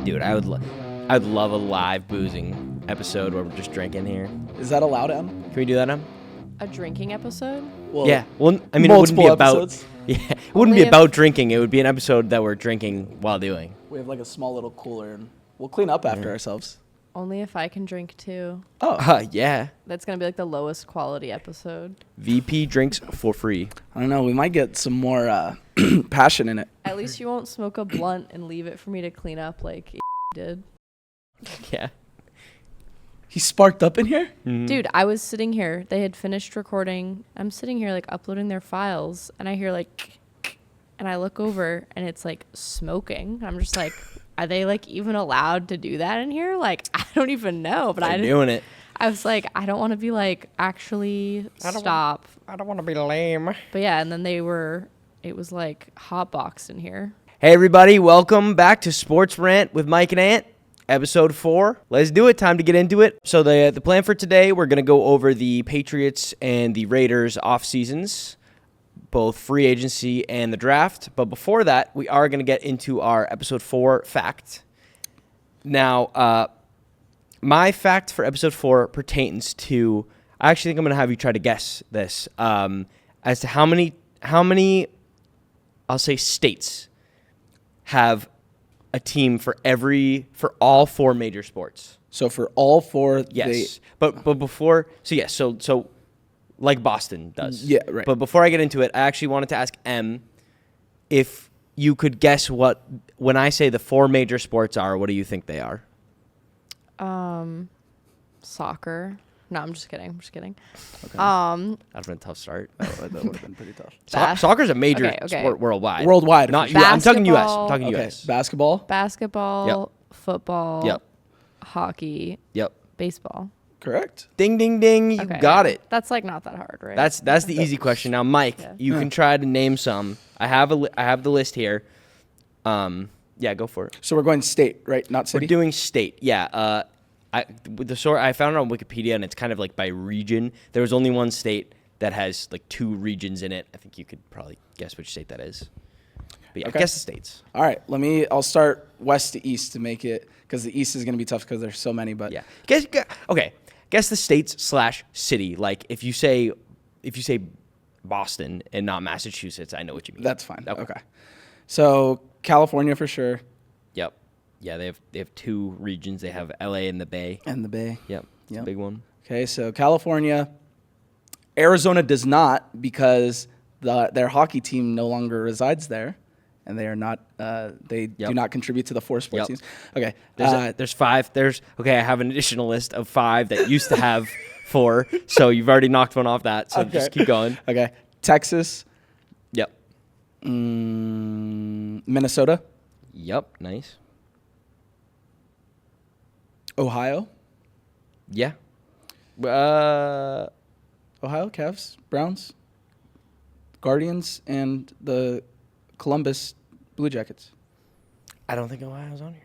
Dude, I'd love a live boozing episode where we're just drinking here. Is that allowed, Em? Can we do that, Em? A drinking episode? Well, Yeah. Well, I mean, it wouldn't be about. episodes. Yeah, it wouldn't Only be about drinking. It would be an episode that we're drinking while doing. We have like a small little cooler, and we'll clean up after ourselves. Only if I can drink too. Oh, Yeah. That's going to be like the lowest quality episode. VP drinks for free. I don't know. We might get some more passion in it. At least you won't smoke a blunt and leave it for me to clean up like did. Yeah. He sparked up in here? Mhm. Dude, I was sitting here. They had finished recording. I'm sitting here like uploading their files, and I hear like, and I look over and it's like smoking. I'm just like, are they like even allowed to do that in here? Like, I don't even know. But They're I didn't. doing it. I was like, I don't want to be like actually stop. I don't want to be lame. But yeah, and then it was like hot boxed in here. Hey, everybody. Welcome back to Sports Rant with Mike and Ant. Episode 4. Let's do it. Time to get into it. So the plan for today, we're going to go over the Patriots and the Raiders off seasons, both free agency and the draft. But before that, we are going to get into our episode 4 fact. Now, my fact for episode 4 pertains to, I actually think I'm going to have you try to guess this, as to how many, I'll say states have a team for all 4 major sports. So for all 4, Yes. But before, so like Boston does. Yeah, right. But before I get into it, I actually wanted to ask M if you could guess when I say the 4 major sports are, what do you think they are? Soccer. No, I'm just kidding. Okay. That'd have been a tough start. that would have been pretty tough. Soccer's a major Okay. sport worldwide. Worldwide. Not for you. sure. I'm talking U.S. Basketball. I'm talking Okay. U.S. Basketball? Basketball, football, Yep. hockey, Yep. baseball. Correct. Ding, ding, ding. You Okay. got it. That's like not that hard, right? That's the easy question. Now, Mike, Yeah. you can try to name some. I have the list here. Yeah, go for it. So we're going state, right? Not city? We're doing state. Yeah. With the sort I found it on Wikipedia, and it's kind of like by region. There was only one state that has like 2 regions in it. I think you could probably guess which state that is. But yeah, Okay. guess the states. All right. I'll start west to east to make it, because the east is going to be tough because there's so many. But Yeah. Guess the states / city. Like if you say Boston and not Massachusetts, I know what you mean. that's fine. Okay. So California for sure. Yep. Yeah, they have 2 regions. They have LA and the Bay. And the Bay. Yep. It's a Yep. big one. Okay, so California. Arizona does not, because their hockey team no longer resides there, and they are not. They Yep. do not contribute to the 4 sports Yep. teams. Okay, There's 5. I have an additional list of 5 that used to have 4. So you've already knocked one off that. So just keep going. Okay, Texas, Yep. Minnesota, Yep. Nice. Ohio, Yeah. Ohio Cavs, Browns, Guardians, and the Columbus Blue Jackets. I don't think Ohio's on here.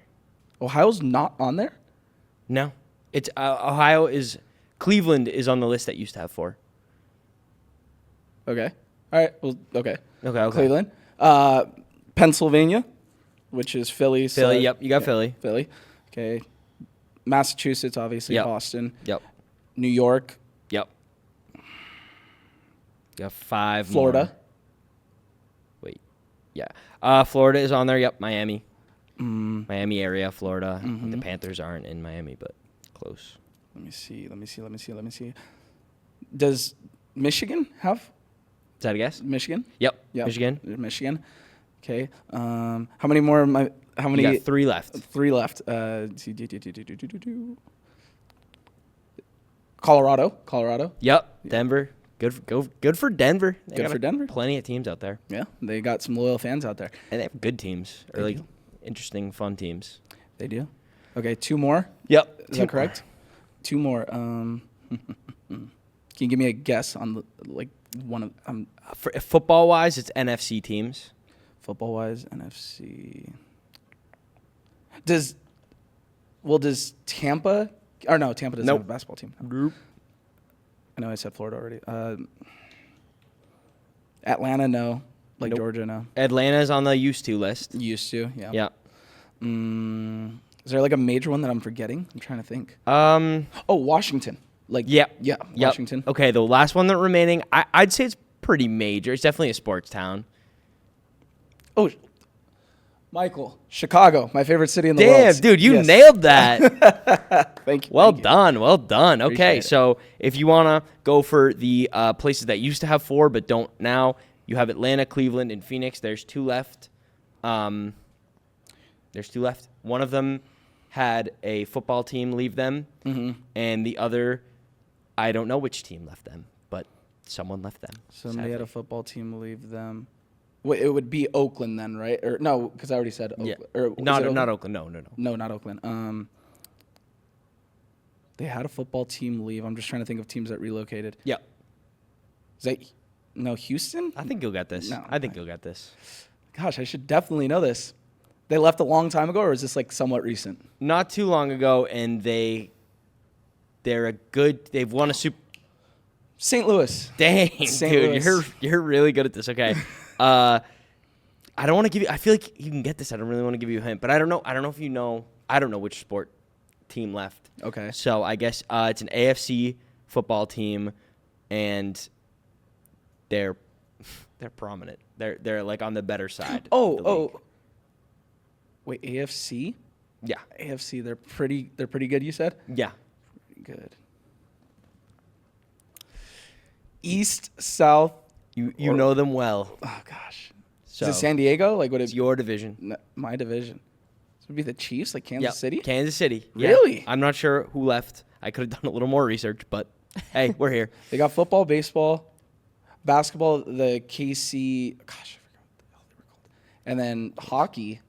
Ohio's not on there? No. It's Ohio is Cleveland is on the list that used to have 4. Okay. All right. Well, okay. Okay. Cleveland. Pennsylvania, which is Philly. Philly. Yep. You got Philly. Philly. Okay. Massachusetts, obviously. Yep. Boston. Yep. New York. Yep. You got 5 Florida. more. Wait. Yeah. Florida is on there. Yep. Miami. Miami area, Florida. The Panthers aren't in Miami, but close. Let me see. Does Michigan have? Is that a guess? Michigan? Yep. Yep. Michigan. Okay. How many more? How many? You got 3 left. 3 left. Colorado. Yep. Denver. Good for Denver. They Good got for Denver. Plenty of teams out there. Yeah, they got some loyal fans out there. And they have good teams. Or They like do. interesting, fun teams. They do. Okay, 2 more. Yep. Is that correct? 2 more. Can you give me a guess on one of For football wise, it's NFC teams. football wise NFC? Does Tampa? Or no, Tampa doesn't Nope. have a basketball team. Group. I know I said Florida already. Atlanta, no. Like Nope. Georgia, no. Atlanta's on the used to list. Used to, yeah. Yeah. Is there like a major one that I'm forgetting? I'm trying to think. Um. Oh, Washington. Like Yep. yeah, Yep. Washington. Okay, the last one that remaining, I'd say it's pretty major. It's definitely a sports town. Oh, Michael, Chicago, my favorite city in the world. Damn, dude, you Yes. nailed that. Thank you. Well thank you. done, well done. Okay, Appreciate it. so if you want to go for the places that used to have 4 but don't now, you have Atlanta, Cleveland, and Phoenix. There's 2 left. There's 2 left. One of them had a football team leave them, and the other, I don't know which team left them, but someone left them. Somebody had a sadly. football team leave them. Wait, it would be Oakland then, right? Or no, because I already said Oakland. Yeah. Or was Not it not Oakland? Oakland. No. No, not Oakland. They had a football team leave. I'm just trying to think of teams that relocated. Yeah, Is that no Houston? I think you'll get this. No, I think you'll get this. Gosh, I should definitely know this. They left a long time ago, or is this like somewhat recent? Not too long ago, and they're a good. They've won a Super. St. Louis. Dang, St. dude, Louis. you're really good at this. Okay, I don't want to give you. I feel like you can get this. I don't really want to give you a hint, but I don't know. I don't know if you know. I don't know which sport team left. Okay. So I guess it's an AFC football team, and they're prominent. They're like on the better side. of the league. Wait, AFC? Yeah, AFC, they're pretty good, you said? yeah. Pretty good. East, South. You Or- know them well. Oh gosh. So Is it San Diego? Like, would it it's your division. No, my division? This would be the Chiefs, like Kansas Yep, City? Kansas City. Yeah. Really? I'm not sure who left. I could have done a little more research, but hey, we're here. They got football, baseball, basketball, the KC. Gosh, I forgot what the hell they were called. And then hockey.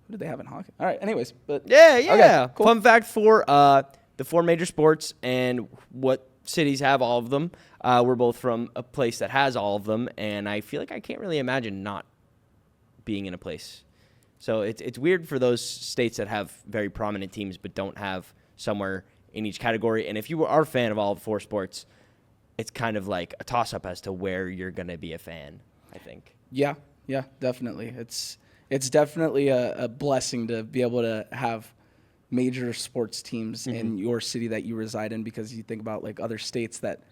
What did they have in hockey? All right, anyways. But Yeah. Okay, cool. Fun fact for the 4 major sports and what cities have all of them. We're both from a place that has all of them, and I feel like I can't really imagine not being in a place. So it's weird for those states that have very prominent teams but don't have somewhere in each category. And if you are a fan of all 4 sports, it's kind of like a toss-up as to where you're going to be a fan, I think. Yeah, definitely. It's definitely a blessing to be able to have major sports teams in your city that you reside in, because you think about like other states that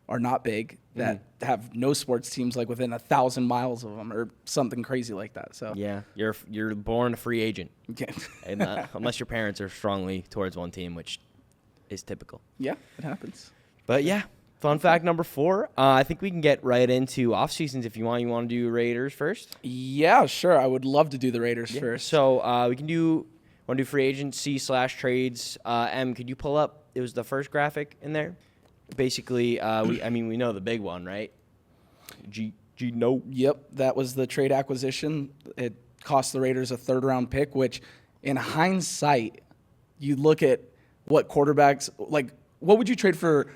are not big that have no sports teams like within 1,000 miles of them or something crazy like that. So Yeah, you're born a free agent, okay. and unless your parents are strongly towards one team, which is typical. Yeah, it happens. But yeah, fun fact number 4. I think we can get right into off seasons if you want. You want to do Raiders first? Yeah, sure. I would love to do the Raiders first. So we can do. Want to do free agency / trades? Could you pull up? It was the first graphic in there. Basically, we know the big one, right? No. Yep, that was the trade acquisition. It cost the Raiders a 3rd-round pick, which in hindsight, you look at what quarterbacks, like, what would you trade for?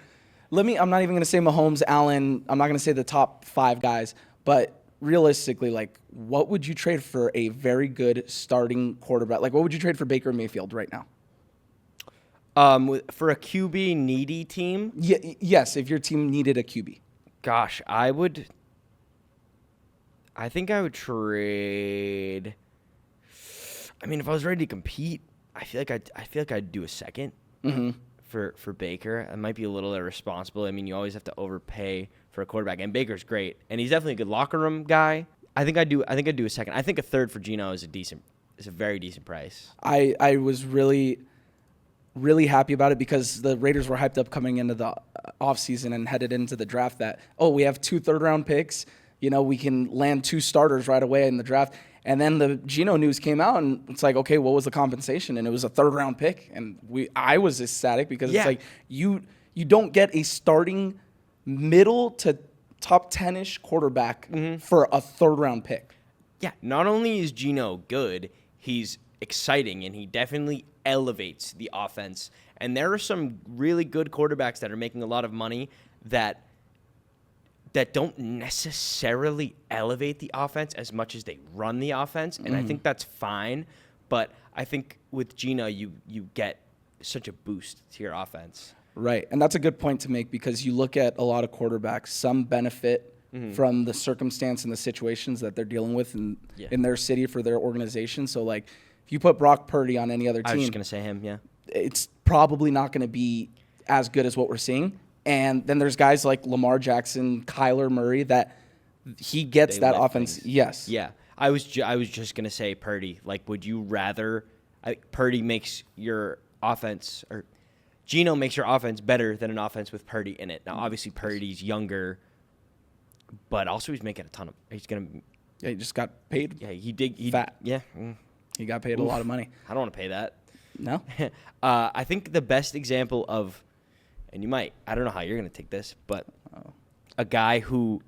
I'm not even going to say Mahomes, Allen. I'm not going to say the top 5 guys, but realistically, like, what would you trade for a very good starting quarterback? Like, what would you trade for Baker Mayfield right now? For a QB needy team, Yes, if your team needed a QB. gosh, I think I would trade. I mean, if I was ready to compete, I feel like I'd do a second for Baker. It might be a little irresponsible. I mean, you always have to overpay for a quarterback, and Baker's great, and he's definitely a good locker room guy. I think I'd do a second. I think a third for Geno is a very decent price. I was really happy about it because the Raiders were hyped up coming into the offseason and headed into the draft that, we have 2 third-round picks. You know, we can land 2 starters right away in the draft. And then the Geno news came out, and it's like, okay, what was the compensation? And it was a 3rd-round pick. And I was ecstatic because it's like you don't get a starting middle to top 10-ish quarterback for a 3rd-round pick. Yeah, not only is Geno good, he's exciting, and he definitely elevates the offense. And there are some really good quarterbacks that are making a lot of money that don't necessarily elevate the offense as much as they run the offense, and I think that's fine. But I think with Geno, you get such a boost to your offense. Right, and that's a good point to make because you look at a lot of quarterbacks, some benefit from the circumstance and the situations that they're dealing with in their city for their organization. So, like, if you put Brock Purdy on any other I was just team, gonna say him. Yeah. it's probably not going to be as good as what we're seeing. And then there's guys like Lamar Jackson, Kyler Murray that he gets They that lift offense. things. Yes. Yeah. I was just gonna say Purdy. Like, would you rather? Purdy makes your offense, or Geno makes your offense better than an offense with Purdy in it. Now, obviously, Purdy's younger, but also he's making a ton of. He's gonna. Yeah, he just got paid. Yeah, he Fat. Yeah. He got paid a lot of money. I don't want to pay that. No. I think the best example of, and I don't know how you're going to take this, but a guy who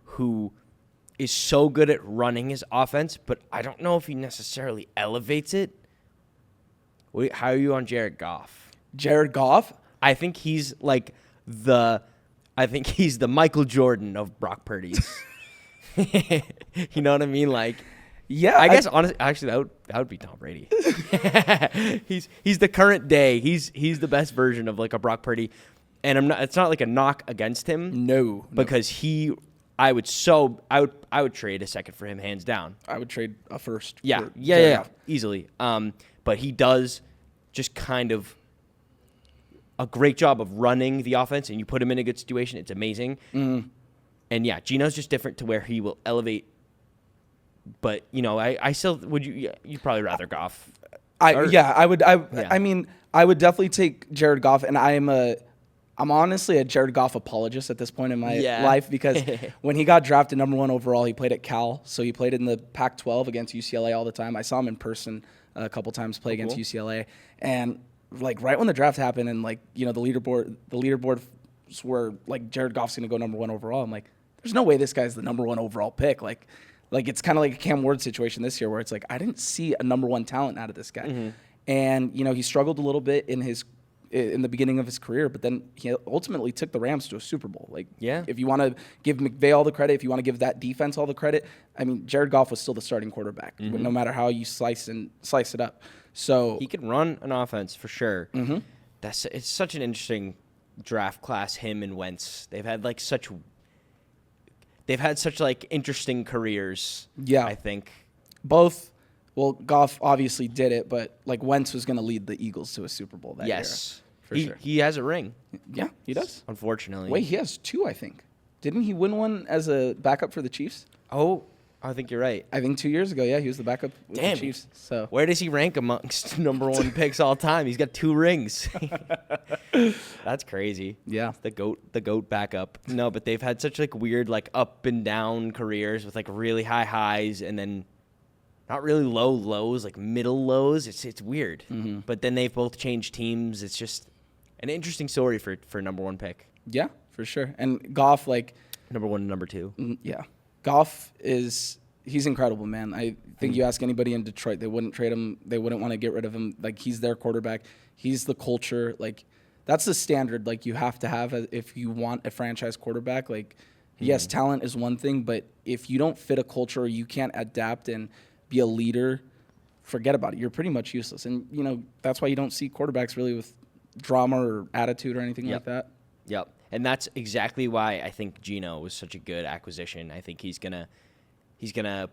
is so good at running his offense, but I don't know if he necessarily elevates it. How are you on Jared Goff? Jared Goff? I think he's like the Michael Jordan of Brock Purdy's. You know what I mean? Like, Yeah. I guess honestly, actually, that would be Tom Brady. he's the current day. He's the best version of like a Brock Purdy, and it's not like a knock against him. No. Because I would trade a second for him hands down. I would trade a first. Yeah, for Jared Goff. easily. But he does just kind of a great job of running the offense, and you put him in a good situation, it's amazing. Mm. And yeah, Geno's just different to where he will elevate. But I still you'd probably rather Goff. I would. I mean, I would definitely take Jared Goff, and I'm honestly a Jared Goff apologist at this point in my life because when he got drafted #1 overall, he played at Cal, so he played in the Pac-12 against UCLA all the time. I saw him in person a couple times play against UCLA, and like right when the draft happened, and like the leaderboards were like Jared Goff's gonna go #1 overall. I'm like, there's no way this guy's the #1 overall pick. Like it's kind of like a Cam Ward situation this year where it's like I didn't see a #1 talent out of this guy, and he struggled a little bit in the beginning of his career, but then he ultimately took the Rams to a Super Bowl. Like, if you want to give McVay all the credit, if you want to give that defense all the credit, I mean, Jared Goff was still the starting quarterback, no matter how you slice it up. So he can run an offense for sure. It's such an interesting draft class. Him and Wentz, they've had such interesting careers. Yeah, I think both. Well, Goff obviously did it, but Wentz was going to lead the Eagles to a Super Bowl that year. Yes, for sure. He has a ring. Yeah, he does. Unfortunately. Wait, he has 2, I think. Didn't he win one as a backup for the Chiefs? Oh, I think you're right. I think 2 years ago, yeah, he was the backup with the Chiefs. So where does he rank amongst #1 picks all time? He's got 2 rings. That's crazy. Yeah. The GOAT backup. No, but they've had such weird up and down careers with really high highs and then not really low lows, middle lows. It's weird. But then they've both changed teams. It's just an interesting story for #1 pick. Yeah, for sure. And Goff, #1 and #2. Yeah. Goff he's incredible, man. I think you ask anybody in Detroit, they wouldn't trade him. They wouldn't want to get rid of him. He's their quarterback. He's the culture. That's the standard you have to have if you want a franchise quarterback. Yes, talent is one thing, but if you don't fit a culture or you can't adapt and be a leader, forget about it. You're pretty much useless. And, that's why you don't see quarterbacks really with drama or attitude or anything like that. Yep. And that's exactly why I think Geno was such a good acquisition. I think he's gonna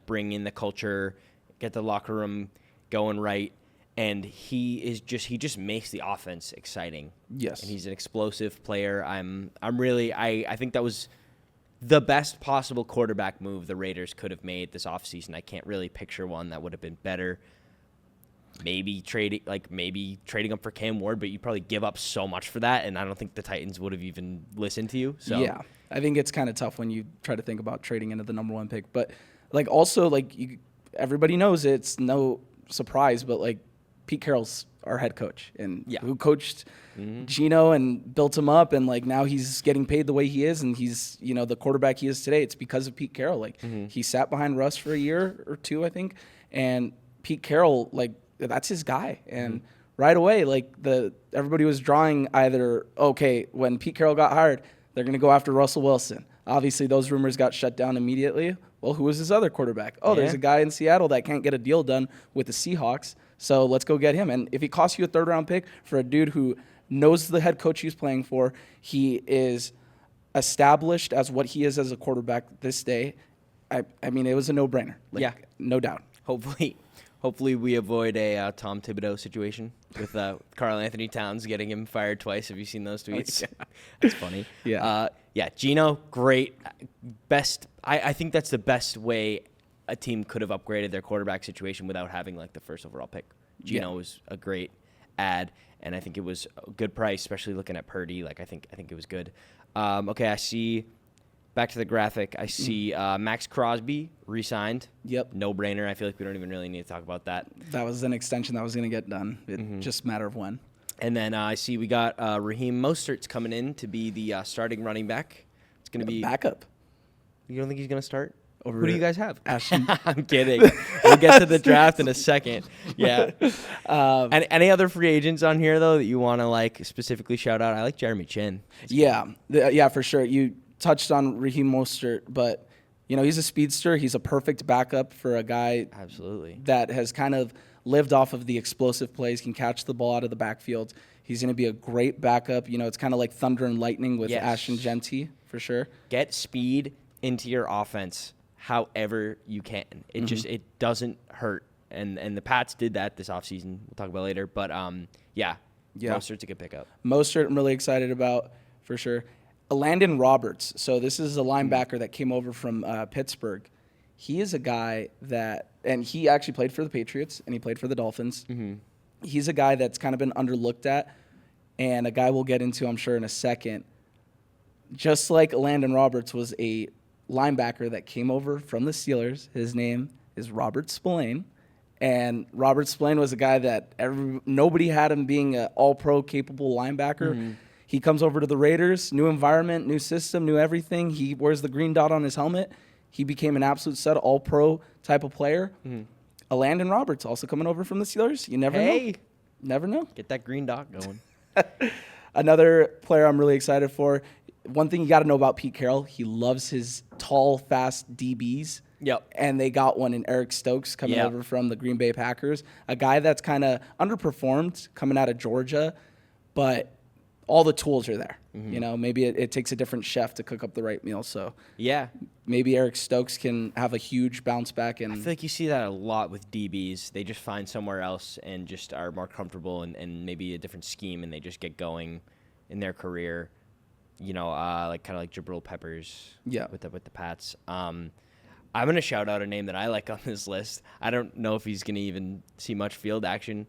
bring in the culture, get the locker room going right, and he just makes the offense exciting. Yes. And he's an explosive player. I think that was the best possible quarterback move the Raiders could have made this offseason. I can't really picture one that would have been better. Maybe trading him for Cam Ward, but you probably give up so much for that, and I don't think the Titans would have even listened to you. So yeah, I think it's kind of tough when you try to think about trading into the #1 pick. But also everybody knows it's no surprise, but Pete Carroll's our head coach, and who coached Geno and built him up, and now he's getting paid the way he is, and he's the quarterback he is today. It's because of Pete Carroll. He sat behind Russ for a year or 2, I think, and Pete Carroll that's his guy. And right away, everybody was drawing either, when Pete Carroll got hired, they're going to go after Russell Wilson. Obviously, those rumors got shut down immediately. Well, who was his other quarterback? There's a guy in Seattle that can't get a deal done with the Seahawks, so let's go get him. And if he costs you a 3rd-round pick for a dude who knows the head coach he's playing for, he is established as what he is as a quarterback this day, I mean, it was a no-brainer. No doubt. Hopefully we avoid a Tom Thibodeau situation with Karl Anthony Towns getting him fired twice. Have you seen those tweets? That's funny. Yeah. Geno, great. Best. I think that's the best way a team could have upgraded their quarterback situation without having like the first overall pick. Geno was a great ad, and I think it was a good price, especially looking at Purdy. Like I think it was good. Okay, I see. Back to the graphic, I see Max Crosby re-signed. Yep. No-brainer. I feel like we don't even really need to talk about that. That was an extension that was going to get done. It just a matter of when. And then I see we got Raheem Mostert's coming in to be the starting running back. It's going to be backup. You don't think he's going to start? Over Who do you guys have? Ashton. I'm kidding. We'll get to the draft in a second. Yeah. Any other free agents on here though that you want to like specifically shout out? I like Jeremy Chin. Yeah, for sure. You touched on Raheem Mostert, but he's a speedster. He's a perfect backup for a guy Absolutely that has kind of lived off of the explosive plays, can catch the ball out of the backfield. He's going to be a great backup. It's kind of like thunder and lightning with Ashton Genty for sure. Get speed into your offense however you can. It just it doesn't hurt. And the Pats did that this offseason. We'll talk about later. But Mostert's a good pickup. Mostert I'm really excited about for sure. Landon Roberts. So this is a linebacker that came over from Pittsburgh. He is a guy that, and he actually played for the Patriots and he played for the Dolphins. Mm-hmm. He's a guy that's kind of been underlooked at, and a guy we'll get into, I'm sure, in a second. Just like Landon Roberts was a linebacker that came over from the Steelers. His name is Robert Spillane. And Robert Spillane was a guy that nobody had him being an all-pro capable linebacker. Mm-hmm. He comes over to the Raiders, new environment, new system, new everything. He wears the green dot on his helmet. He became an absolute stud, all-pro type of player. Mm-hmm. A Landon Roberts also coming over from the Steelers. You never know. Never know. Get that green dot going. Another player I'm really excited for. One thing you got to know about Pete Carroll, he loves his tall, fast DBs. Yep. And they got one in Eric Stokes coming over from the Green Bay Packers. A guy that's kind of underperformed coming out of Georgia, but all the tools are there. Mm-hmm. Maybe it takes a different chef to cook up the right meal. So maybe Eric Stokes can have a huge bounce back. And I feel like you see that a lot with DBs. They just find somewhere else and just are more comfortable and maybe a different scheme, and they just get going in their career. Like kind of like Jabril Peppers. With the Pats. I'm gonna shout out a name that I like on this list. I don't know if he's gonna even see much field action.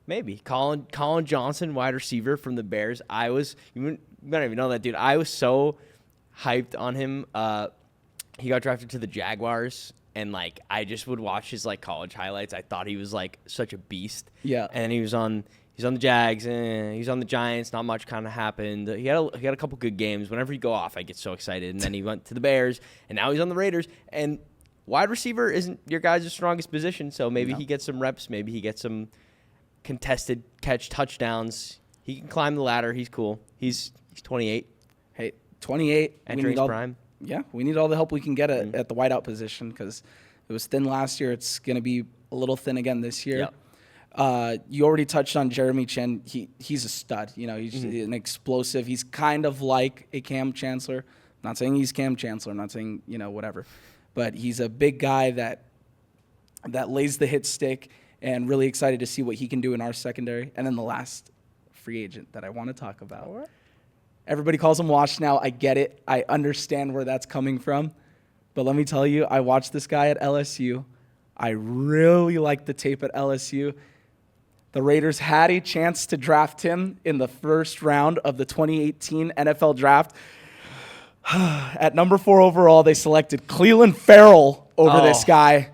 Maybe Colin Johnson, wide receiver from the Bears. You don't even know that dude. I was so hyped on him. He got drafted to the Jaguars, and like I just would watch his like college highlights. I thought he was like such a beast. Yeah. And he's on the Jags, he's on the Giants. Not much kind of happened. He had a couple good games. Whenever he go off, I get so excited. And then he went to the Bears, and now he's on the Raiders. And wide receiver isn't your guys' strongest position, so maybe he gets some reps. Maybe he gets some contested catch touchdowns. He can climb the ladder. He's cool. He's 28. Hey, 28. Entering his prime. Yeah, we need all the help we can get at the wideout position because it was thin last year. It's going to be a little thin again this year. Yep. You already touched on Jeremy Chin. He's a stud. He's an explosive. He's kind of like a Cam Chancellor. I'm not saying he's Cam Chancellor. I'm not saying, whatever. But he's a big guy that lays the hit stick, and really excited to see what he can do in our secondary. And then the last free agent that I want to talk about. Right. Everybody calls him washed now. I get it. I understand where that's coming from. But let me tell you, I watched this guy at LSU. I really like the tape at LSU. The Raiders had a chance to draft him in the first round of the 2018 NFL draft. At number 4 overall, they selected Clelin Ferrell over this guy.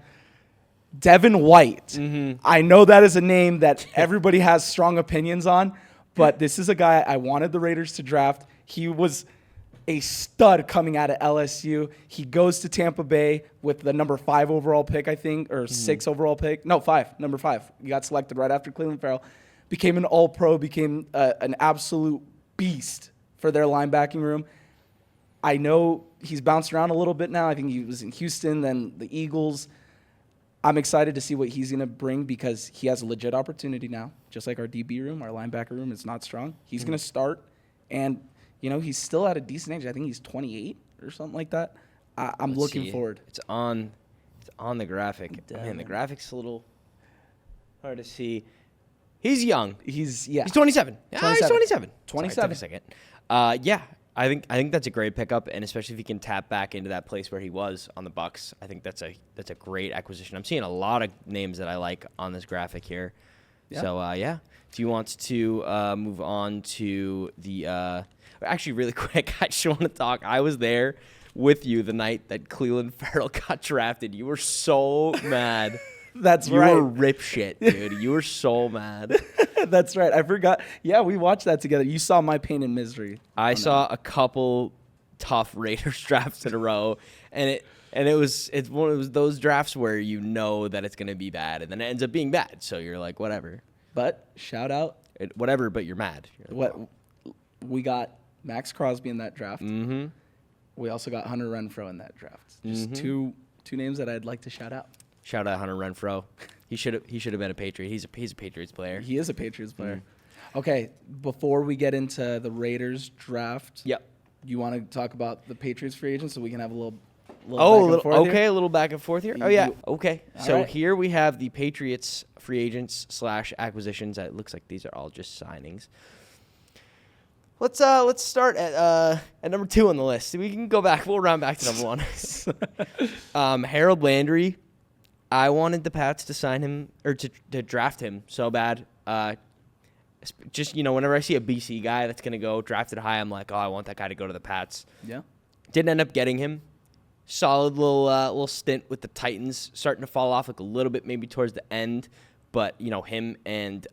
Devin White. Mm-hmm. I know that is a name that everybody has strong opinions on, but this is a guy I wanted the Raiders to draft. He was a stud coming out of LSU. He goes to Tampa Bay with the number 5 overall pick, I think, or 6 overall pick. No, 5, number 5. He got selected right after Clelin Ferrell. Became an all-pro, became an absolute beast for their linebacking room. I know he's bounced around a little bit now. I think he was in Houston, then the Eagles. I'm excited to see what he's going to bring because he has a legit opportunity now. Just like our DB room, our linebacker room is not strong. He's going to start, and he's still at a decent age. I think he's 28 or something like that. I'm looking forward. It's on the graphic. Man, the graphic's a little Hard to see. He's young. He's 27. Yeah, he's 27. 27. Sorry, took a second. Yeah, I think that's a great pickup, and especially if he can tap back into that place where he was on the Bucks, I think that's a great acquisition. I'm seeing a lot of names that I like on this graphic here. Yeah. So yeah, do you want to move on to the? Actually, really quick, I just want to talk. I was there with you the night that Cleveland Farrell got drafted. You were so mad. That's you right. You were rip shit, dude. You were so mad. That's right. I forgot. Yeah, we watched that together. You saw my pain and misery. I saw a couple tough Raiders drafts in a row, and it's one of those drafts where you know that it's gonna be bad, and then it ends up being bad. So you're like, whatever. But shout out, whatever. But you're mad. You're like, what we got Max Crosby in that draft. Mm-hmm. We also got Hunter Renfrow in that draft. Just two names that I'd like to shout out. Shout out Hunter Renfrow. He should have been a Patriot. He's a Patriots player. He is a Patriots player. Okay, before we get into the Raiders draft, Yep. you want to talk about the Patriots free agents so we can have a little a little back and forth here. Oh yeah. Okay. So right. here we have the Patriots free agents / acquisitions. It looks like these are all just signings. Let's start at number 2 on the list. We can go back. We'll round back to number 1. Harold Landry. I wanted the Pats to sign him or to draft him so bad. Just whenever I see a BC guy that's gonna go drafted high, I'm like, oh, I want that guy to go to the Pats. Yeah. Didn't end up getting him. Solid little stint with the Titans, starting to fall off like a little bit maybe towards the end, but him and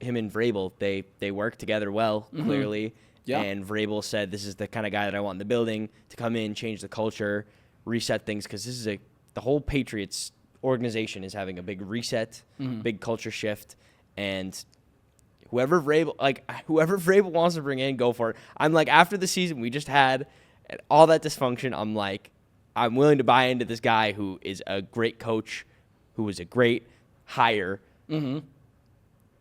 Vrabel, they work together well, clearly. Yeah. And Vrabel said, this is the kind of guy that I want in the building to come in, change the culture, reset things, because this is the whole Patriots organization is having a big reset, big culture shift, and whoever Vrabel wants to bring in, go for it. I'm like, after the season we just had and all that dysfunction, I'm like, I'm willing to buy into this guy who is a great coach, who is a great hire. Mm-hmm.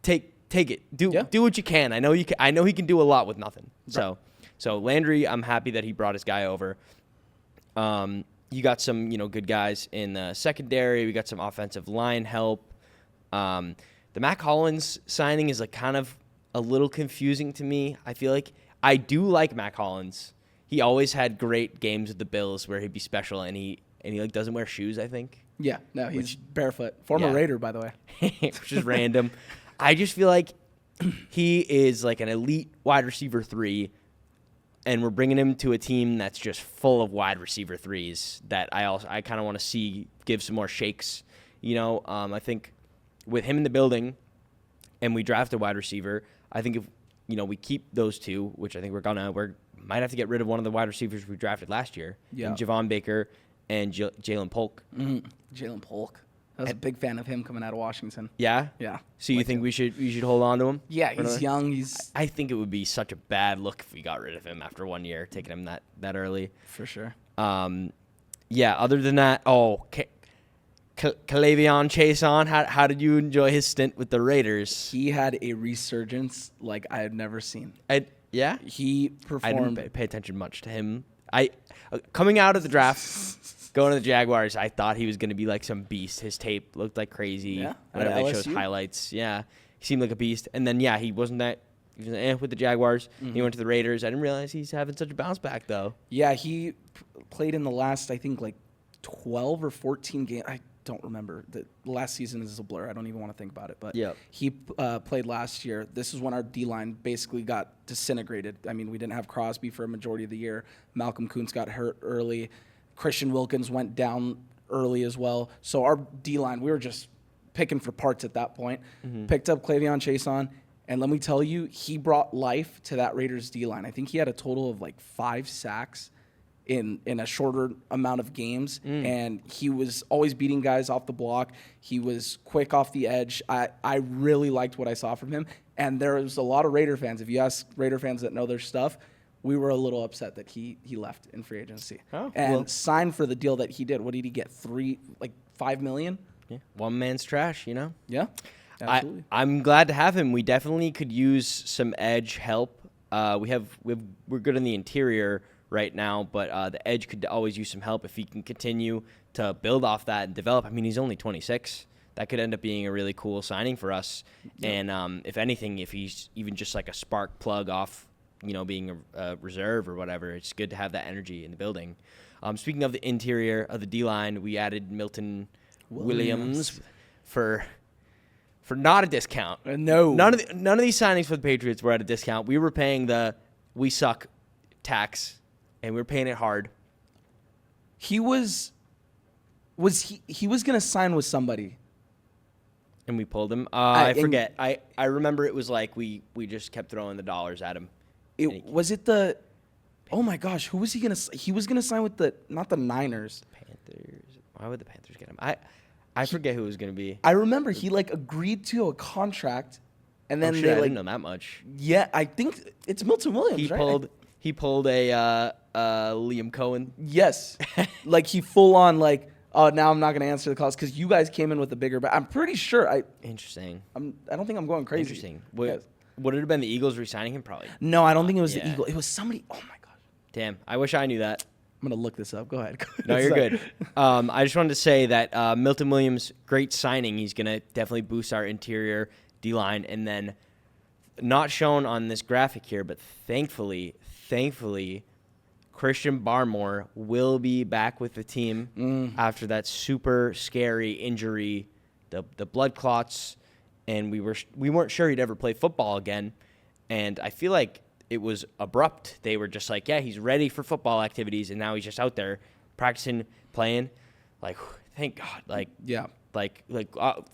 Take it. Do what you can. I know you can. I know he can do a lot with nothing. Right. So Landry, I'm happy that he brought his guy over. You got some good guys in the secondary. We got some offensive line help. The Mac Hollins signing is like kind of a little confusing to me. I feel like I do like Mac Hollins. He always had great games with the Bills where he'd be special, and he like doesn't wear shoes, I think. Yeah, no, he's barefoot. Former Raider, by the way. Which is random. I just feel like he is like an elite wide receiver 3, and we're bringing him to a team that's just full of wide receiver 3s that I kind of want to see give some more shakes. I think with him in the building and we draft a wide receiver, I think if we keep those two, which I think we might have to get rid of one of the wide receivers we drafted last year, and Javon Baker and Jalen Polk. Jalen Polk. I was a big fan of him coming out of Washington. Yeah? Yeah. So you think we should hold on to him? Yeah, he's young. I think it would be such a bad look if we got rid of him after 1 year, taking him that early. For sure. Yeah, other than that, K'Lavon Chaisson, how did you enjoy his stint with the Raiders? He had a resurgence like I had never seen. Yeah? He performed. I didn't pay attention much to him. Coming out of the draft, going to the Jaguars, I thought he was going to be like some beast. His tape looked like crazy. Yeah. Whenever they showed highlights. Yeah. He seemed like a beast. And then, he wasn't that. He was with the Jaguars. He went to the Raiders. I didn't realize he's having such a bounce back, though. Yeah, he played in the last, I think, like 12 or 14 games. I don't remember. The last season is a blur. I don't even want to think about it. But he played last year. This is when our D-line basically got disintegrated. I mean, we didn't have Crosby for a majority of the year. Malcolm Kuntz got hurt early. Christian Wilkins went down early as well. So our D-line, we were just picking for parts at that point. Picked up K'Lavon Chaisson, and let me tell you, he brought life to that Raiders D-line. I think he had a total of like 5 sacks in a shorter amount of games, and he was always beating guys off the block. He was quick off the edge. I really liked what I saw from him, and there was a lot of Raider fans. If you ask Raider fans that know their stuff, we were a little upset that he left in free agency and signed for the deal that he did. What did he get? $5 million? Yeah, one man's trash, Yeah, absolutely. I'm glad to have him. We definitely could use some edge help. We're good in the interior right now, but the edge could always use some help if he can continue to build off that and develop. I mean, he's only 26. that could end up being a really cool signing for us. Yep. And if anything, if he's even just like a spark plug off, being a reserve or whatever, it's good to have that energy in the building. Speaking of the interior of the D-line, we added Milton Williams for not a discount. No. None of these signings for the Patriots were at a discount. We were paying the we suck tax, and we were paying it hard. He was going to sign with somebody. And we pulled him. I forget. I remember it was like we just kept throwing the dollars at him. Oh my gosh, who was he going to he was going to sign with not the Niners. Panthers. Why would the Panthers get him? I forget who it was going to be. I remember he agreed to a contract, and then I didn't know that much. Yeah, I think it's Milton Williams. He pulled a Liam Cohen. Yes, he full on now I'm not going to answer the calls because you guys came in with a bigger. But I'm pretty sure Interesting. I don't think I'm going crazy. Interesting. Would it have been the Eagles re-signing him? Probably. No, I don't think it was the Eagles. It was somebody. Oh my gosh. Damn, I wish I knew that. I'm gonna look this up. Go ahead. No, you're good. I just wanted to say that Milton Williams, great signing. He's gonna definitely boost our interior D-line, and then not shown on this graphic here, but thankfully, Christian Barmore will be back with the team after that super scary injury, the blood clots, and we weren't sure he'd ever play football again, and I feel like it was abrupt. They were just like, yeah, he's ready for football activities, and now he's just out there practicing, playing. Thank God.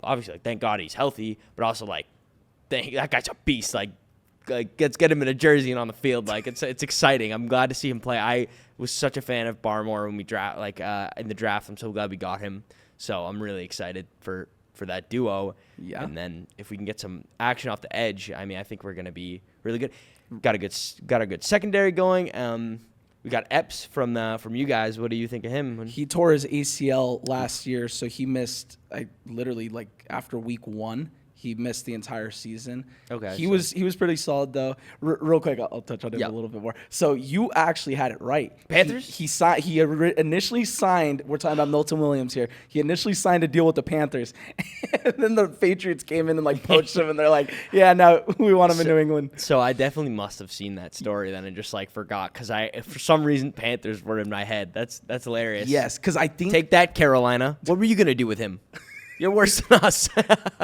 Obviously, thank God he's healthy, but also that guy's a beast. Let's get him in a jersey and on the field. It's exciting. I'm glad to see him play. I was such a fan of Barmore when we in the draft. I'm so glad we got him. So I'm really excited for that duo. Yeah. And then if we can get some action off the edge, I think we're gonna be really good. Got a good secondary going. We got Epps from you guys. What do you think of him? He tore his ACL last year, so he missed. After week 1, he missed the entire season. Okay, he was pretty solid though. Real quick, I'll touch on it a little bit more. So you actually had it right. Panthers. He initially signed. We're talking about Milton Williams here. He initially signed a deal with the Panthers, and then the Patriots came in and poached him, and they're like, "Yeah, no, we want him in New England." So I definitely must have seen that story then and just forgot because for some reason Panthers were in my head. That's hilarious. Yes, because I think take that, Carolina. What were you gonna do with him? You're worse than us.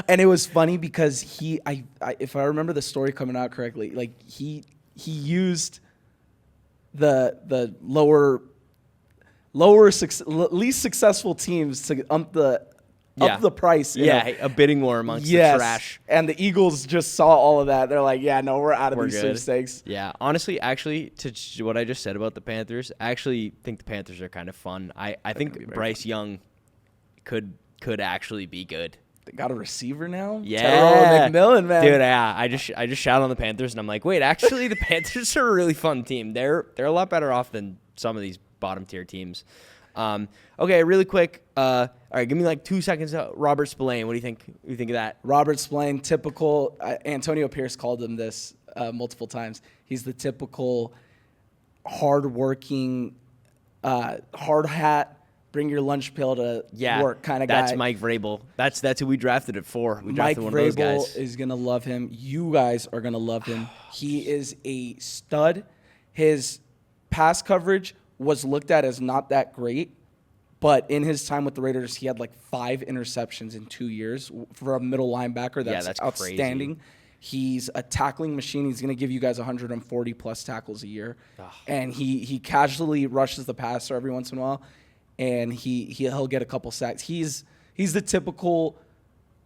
And it was funny because if I remember the story coming out correctly, he used the least successful teams to up the price. A bidding war amongst the trash. And the Eagles just saw all of that. They're like, yeah, no, we're out of these sweepstakes. Yeah, honestly, actually, to what I just said about the Panthers, I actually think the Panthers are kind of fun. I think Bryce Young could actually be good. They got a receiver now? Yeah. Terrell McMillan, man. Dude, yeah. I just shouted on the Panthers, and I'm like, wait, actually, the Panthers are a really fun team. They're a lot better off than some of these bottom-tier teams. Okay, really quick. All right, give me 2 seconds. Robert Spillane, what do you think? What do you think of that? Robert Spillane, typical. Antonio Pierce called him this multiple times. He's the typical hard-working, hard hat, bring your lunch pail to work kind of guy. That's Mike Vrabel. That's who we drafted it for. We drafted Mike one of those guys. Vrabel is going to love him. You guys are going to love him. He is a stud. His pass coverage was looked at as not that great, but in his time with the Raiders, he had 5 interceptions in 2 years for a middle linebacker. That's outstanding. Crazy. He's a tackling machine. He's going to give you guys 140-plus tackles a year. And he casually rushes the passer every once in a while. And he'll get a couple sacks. He's the typical,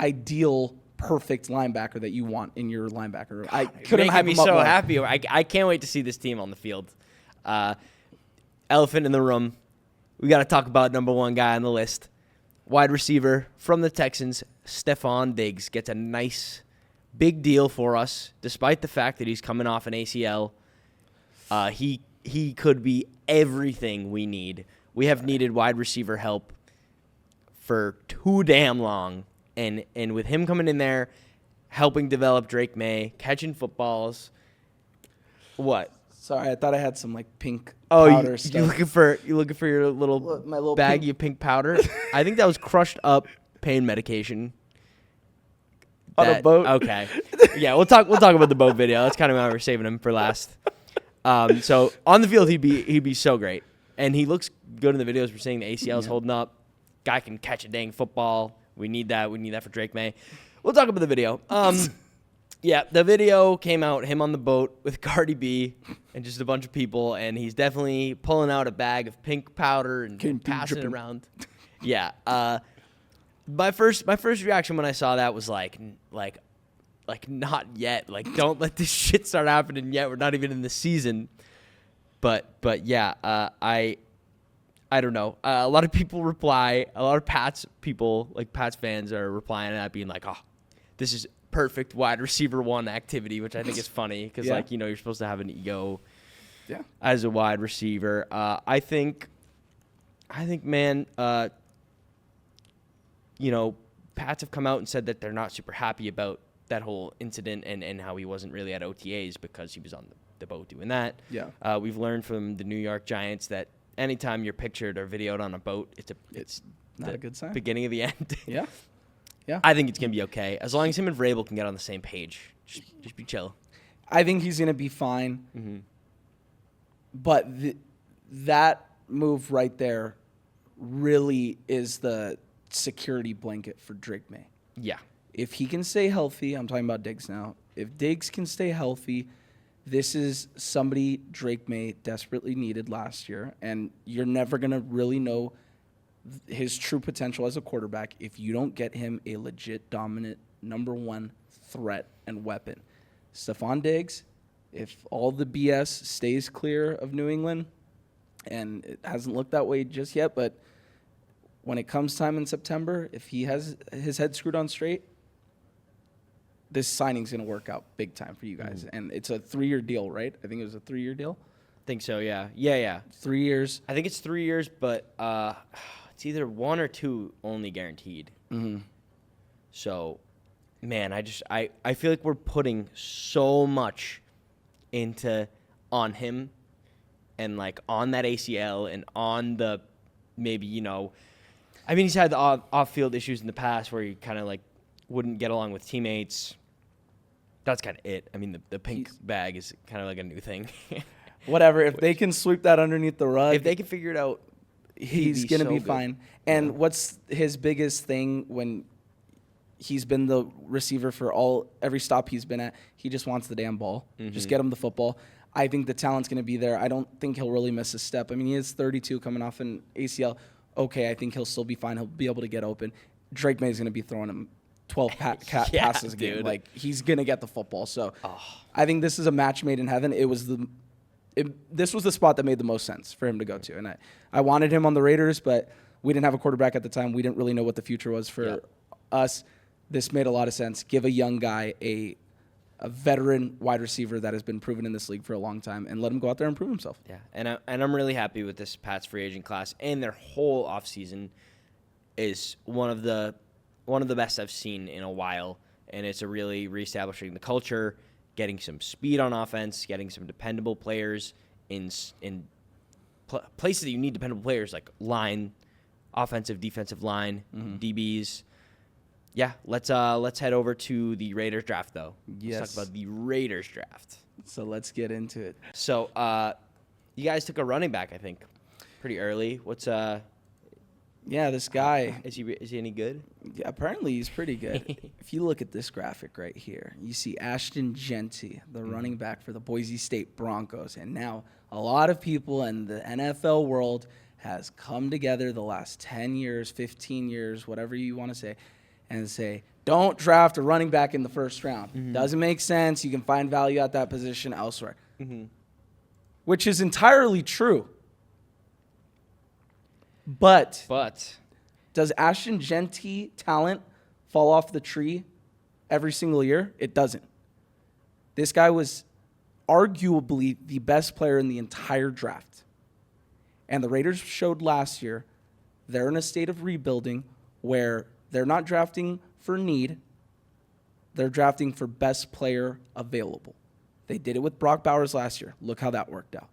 ideal, perfect linebacker that you want in your linebacker room. I couldn't have me so happy. I can't wait to see this team on the field. Elephant in the room. We got to talk about number 1 guy on the list. Wide receiver from the Texans, Stephon Diggs, gets a nice big deal for us, despite the fact that he's coming off an ACL. He could be everything we need. We have needed wide receiver help for too damn long. And with him coming in there, helping develop Drake May, catching footballs. What? Sorry, I thought I had some pink powder stuff. You looking for your little my little baggie of pink powder? I think that was crushed up pain medication. On a boat. Okay. Yeah, we'll talk about the boat video. That's kind of why we're saving him for last. So on the field, he'd be so great, and he looks good in the videos. We're seeing the ACL's holding up. Guy can catch a dang football. We need that. We need that for Drake May. We'll talk about the video. Yeah, the video came out, him on the boat with Cardi B and just a bunch of people, and he's definitely pulling out a bag of pink powder and passing it around. Yeah. My first reaction when I saw that was like not yet. Like, don't let this shit start happening yet. We're not even in the season. But yeah, I don't know. A lot of people reply. A lot of Pats people, like Pats fans, are replying to that, being like, "Oh, this is perfect wide receiver one activity," which I think is funny because, like, you know, you're supposed to have an ego as a wide receiver. I think, man, you know, Pats have come out and said that they're not super happy about that whole incident and how he wasn't really at OTAs because he was on the boat doing that. Yeah. We've learned from the New York Giants that anytime you're pictured or videoed on a boat, it's not a good sign. Beginning of the end. Yeah. Yeah. I think it's going to be okay. As long as him and Vrabel can get on the same page. Just be chill. I think he's going to be fine. Mm-hmm. But that move right there really is the security blanket for Drake May. Yeah. If he can stay healthy, I'm talking about Diggs now. If Diggs can stay healthy, this is somebody Drake May desperately needed last year. And you're never going to really know his true potential as a quarterback if you don't get him a legit dominant number one threat and weapon. Stephon Diggs, if all the BS stays clear of New England, and it hasn't looked that way just yet, but when it comes time in September, if he has his head screwed on straight, this signing's going to work out big time for you guys. And it's a 3-year deal, right? I think it was a 3-year deal. Think so, yeah. Yeah. 3 years. I think it's 3 years, but it's either 1 or 2 only guaranteed. Mm-hmm. So, man, I feel like we're putting so much on him and, like, on that ACL and on the maybe, you know, I mean, he's had the off-field issues in the past where he kind of, like, wouldn't get along with teammates. That's kind of it. I mean, the pink bag is kind of like a new thing. Whatever. If they can sweep that underneath the rug. If they can figure it out, he's going to be fine. And what's his biggest thing when he's been the receiver for every stop he's been at? He just wants the damn ball. Mm-hmm. Just get him the football. I think the talent's going to be there. I don't think he'll really miss a step. I mean, he is 32 coming off an ACL. Okay, I think he'll still be fine. He'll be able to get open. Drake May is going to be throwing him 12 passes a game. Like, he's going to get the football. So I think this is a match made in heaven. This was the spot that made the most sense for him to go to. And I wanted him on the Raiders, but we didn't have a quarterback at the time. We didn't really know what the future was for us. This made a lot of sense. Give a young guy a veteran wide receiver that has been proven in this league for a long time and let him go out there and prove himself. Yeah, and I'm really happy with this Pats free agent class, and their whole offseason is one of the best I've seen in a while, and it's a really reestablishing the culture, getting some speed on offense, getting some dependable players in places that you need dependable players, like line, offensive, defensive line, DBs. Yeah, let's head over to the Raiders draft, though. Yes. Let's talk about the Raiders draft. So let's get into it. So you guys took a running back, I think, pretty early. What's Yeah, this guy. Is he any good? Yeah, apparently he's pretty good. If you look at this graphic right here, you see Ashton Genty, the running back for the Boise State Broncos. And now a lot of people in the NFL world has come together the last 10 years, 15 years, whatever you want to say, and say, don't draft a running back in the first round. Mm-hmm. Doesn't make sense. You can find value at that position elsewhere. Mm-hmm. Which is entirely true. But does Ashton Genty talent fall off the tree every single year? It doesn't. This guy was arguably the best player in the entire draft. And the Raiders showed last year they're in a state of rebuilding where they're not drafting for need. They're drafting for best player available. They did it with Brock Bowers last year. Look how that worked out.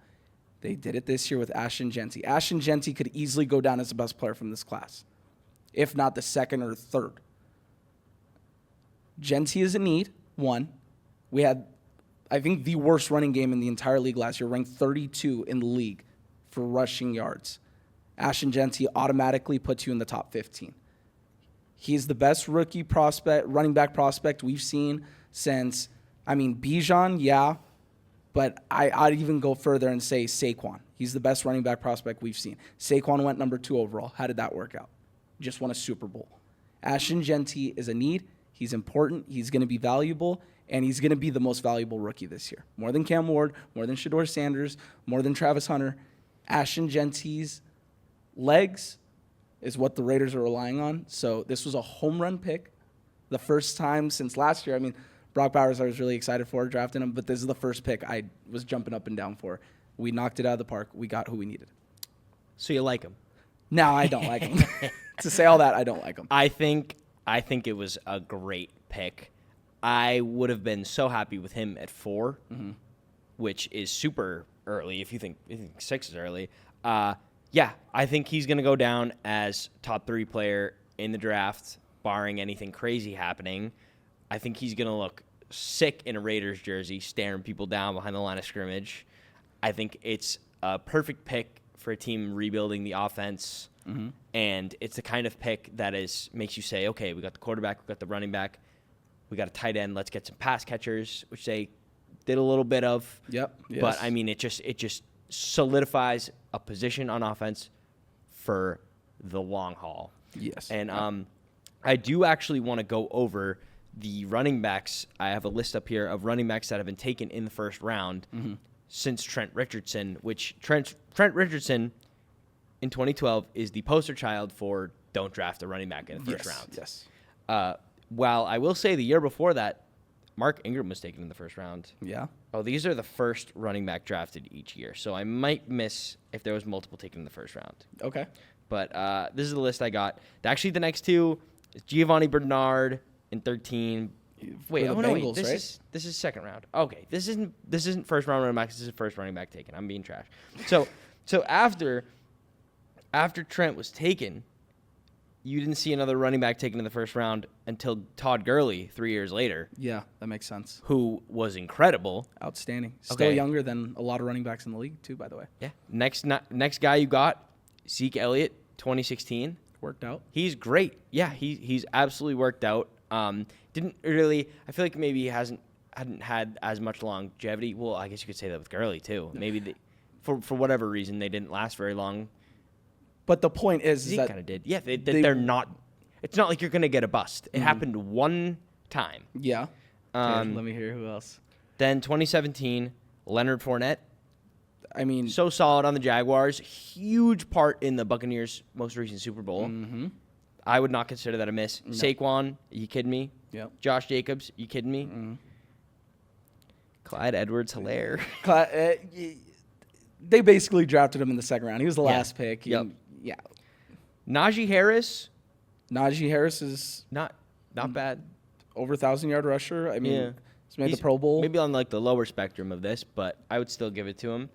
They did it this year with Ashton Genty. Ashton Genty could easily go down as the best player from this class, if not the second or third. Genty is a need, one. We had, I think, the worst running game in the entire league last year, ranked 32 in the league for rushing yards. Ashton Genty automatically puts you in the top 15. He's the best rookie prospect, running back prospect we've seen since, Bijan, yeah, but I'd even go further and say Saquon. He's the best running back prospect we've seen. Saquon went number 2 overall. How did that work out? Just won a Super Bowl. Ashton Genty is a need. He's important. He's going to be valuable, and he's going to be the most valuable rookie this year. More than Cam Ward, more than Shedeur Sanders, more than Travis Hunter. Ashton Genty's legs is what the Raiders are relying on. So this was a home run pick. The first time since last year. Brock Bowers I was really excited for, drafting him, but this is the first pick I was jumping up and down for. We knocked it out of the park. We got who we needed. So you like him? No, I don't like him. To say all that, I don't like him. I think it was a great pick. I would have been so happy with him at 4, which is super early. If you think 6 is early, yeah, I think he's going to go down as top 3 player in the draft, barring anything crazy happening. I think he's going to look sick in a Raiders jersey, staring people down behind the line of scrimmage. I think it's a perfect pick for a team rebuilding the offense, and it's the kind of pick that makes you say, okay, we got the quarterback, we got the running back, we got a tight end, let's get some pass catchers, which they did a little bit of. Yep. Yes. But, it just solidifies a position on offense for the long haul. Yes. And I do actually want to go over the running backs. I have a list up here of running backs that have been taken in the first round since Trent Richardson, which Trent Richardson in 2012 is the poster child for don't draft a running back in the first round. Yes. While I will say the year before that, Mark Ingram was taken in the first round. Yeah. Oh, these are the first running back drafted each year, so I might miss if there was multiple taken in the first round. Okay. But this is the list I got. Actually, the next 2 is Giovanni Bernard in 13. Wait, Bengals, this right? this is second round. Okay, this isn't first round running back. This is first running back taken. I'm being trash. So after Trent was taken, you didn't see another running back taken in the first round until Todd Gurley 3 years later. Yeah, that makes sense. Who was incredible. Outstanding. Still younger than a lot of running backs in the league, too, by the way. Yeah. Next guy you got, Zeke Elliott, 2016. Worked out. He's great. Yeah, he's absolutely worked out. Didn't really. I feel like maybe he hadn't had as much longevity. Well, I guess you could say that with Gurley too. Maybe for whatever reason they didn't last very long. But the point is Zeke that kind of did. Yeah, they're not. It's not like you're gonna get a bust. It happened one time. Yeah. Okay, let me hear who else. Then 2017, Leonard Fournette. So solid on the Jaguars. Huge part in the Buccaneers' most recent Super Bowl. I would not consider that a miss. No. Saquon, are you kidding me? Yep. Josh Jacobs, you kidding me? Clyde Edwards-Helaire. They basically drafted him in the second round. He was the last pick. Yep. Yeah. Najee Harris. Najee Harris is not bad. Over 1,000-yard rusher. He's made the Pro Bowl. Maybe on like the lower spectrum of this, but I would still give it to him.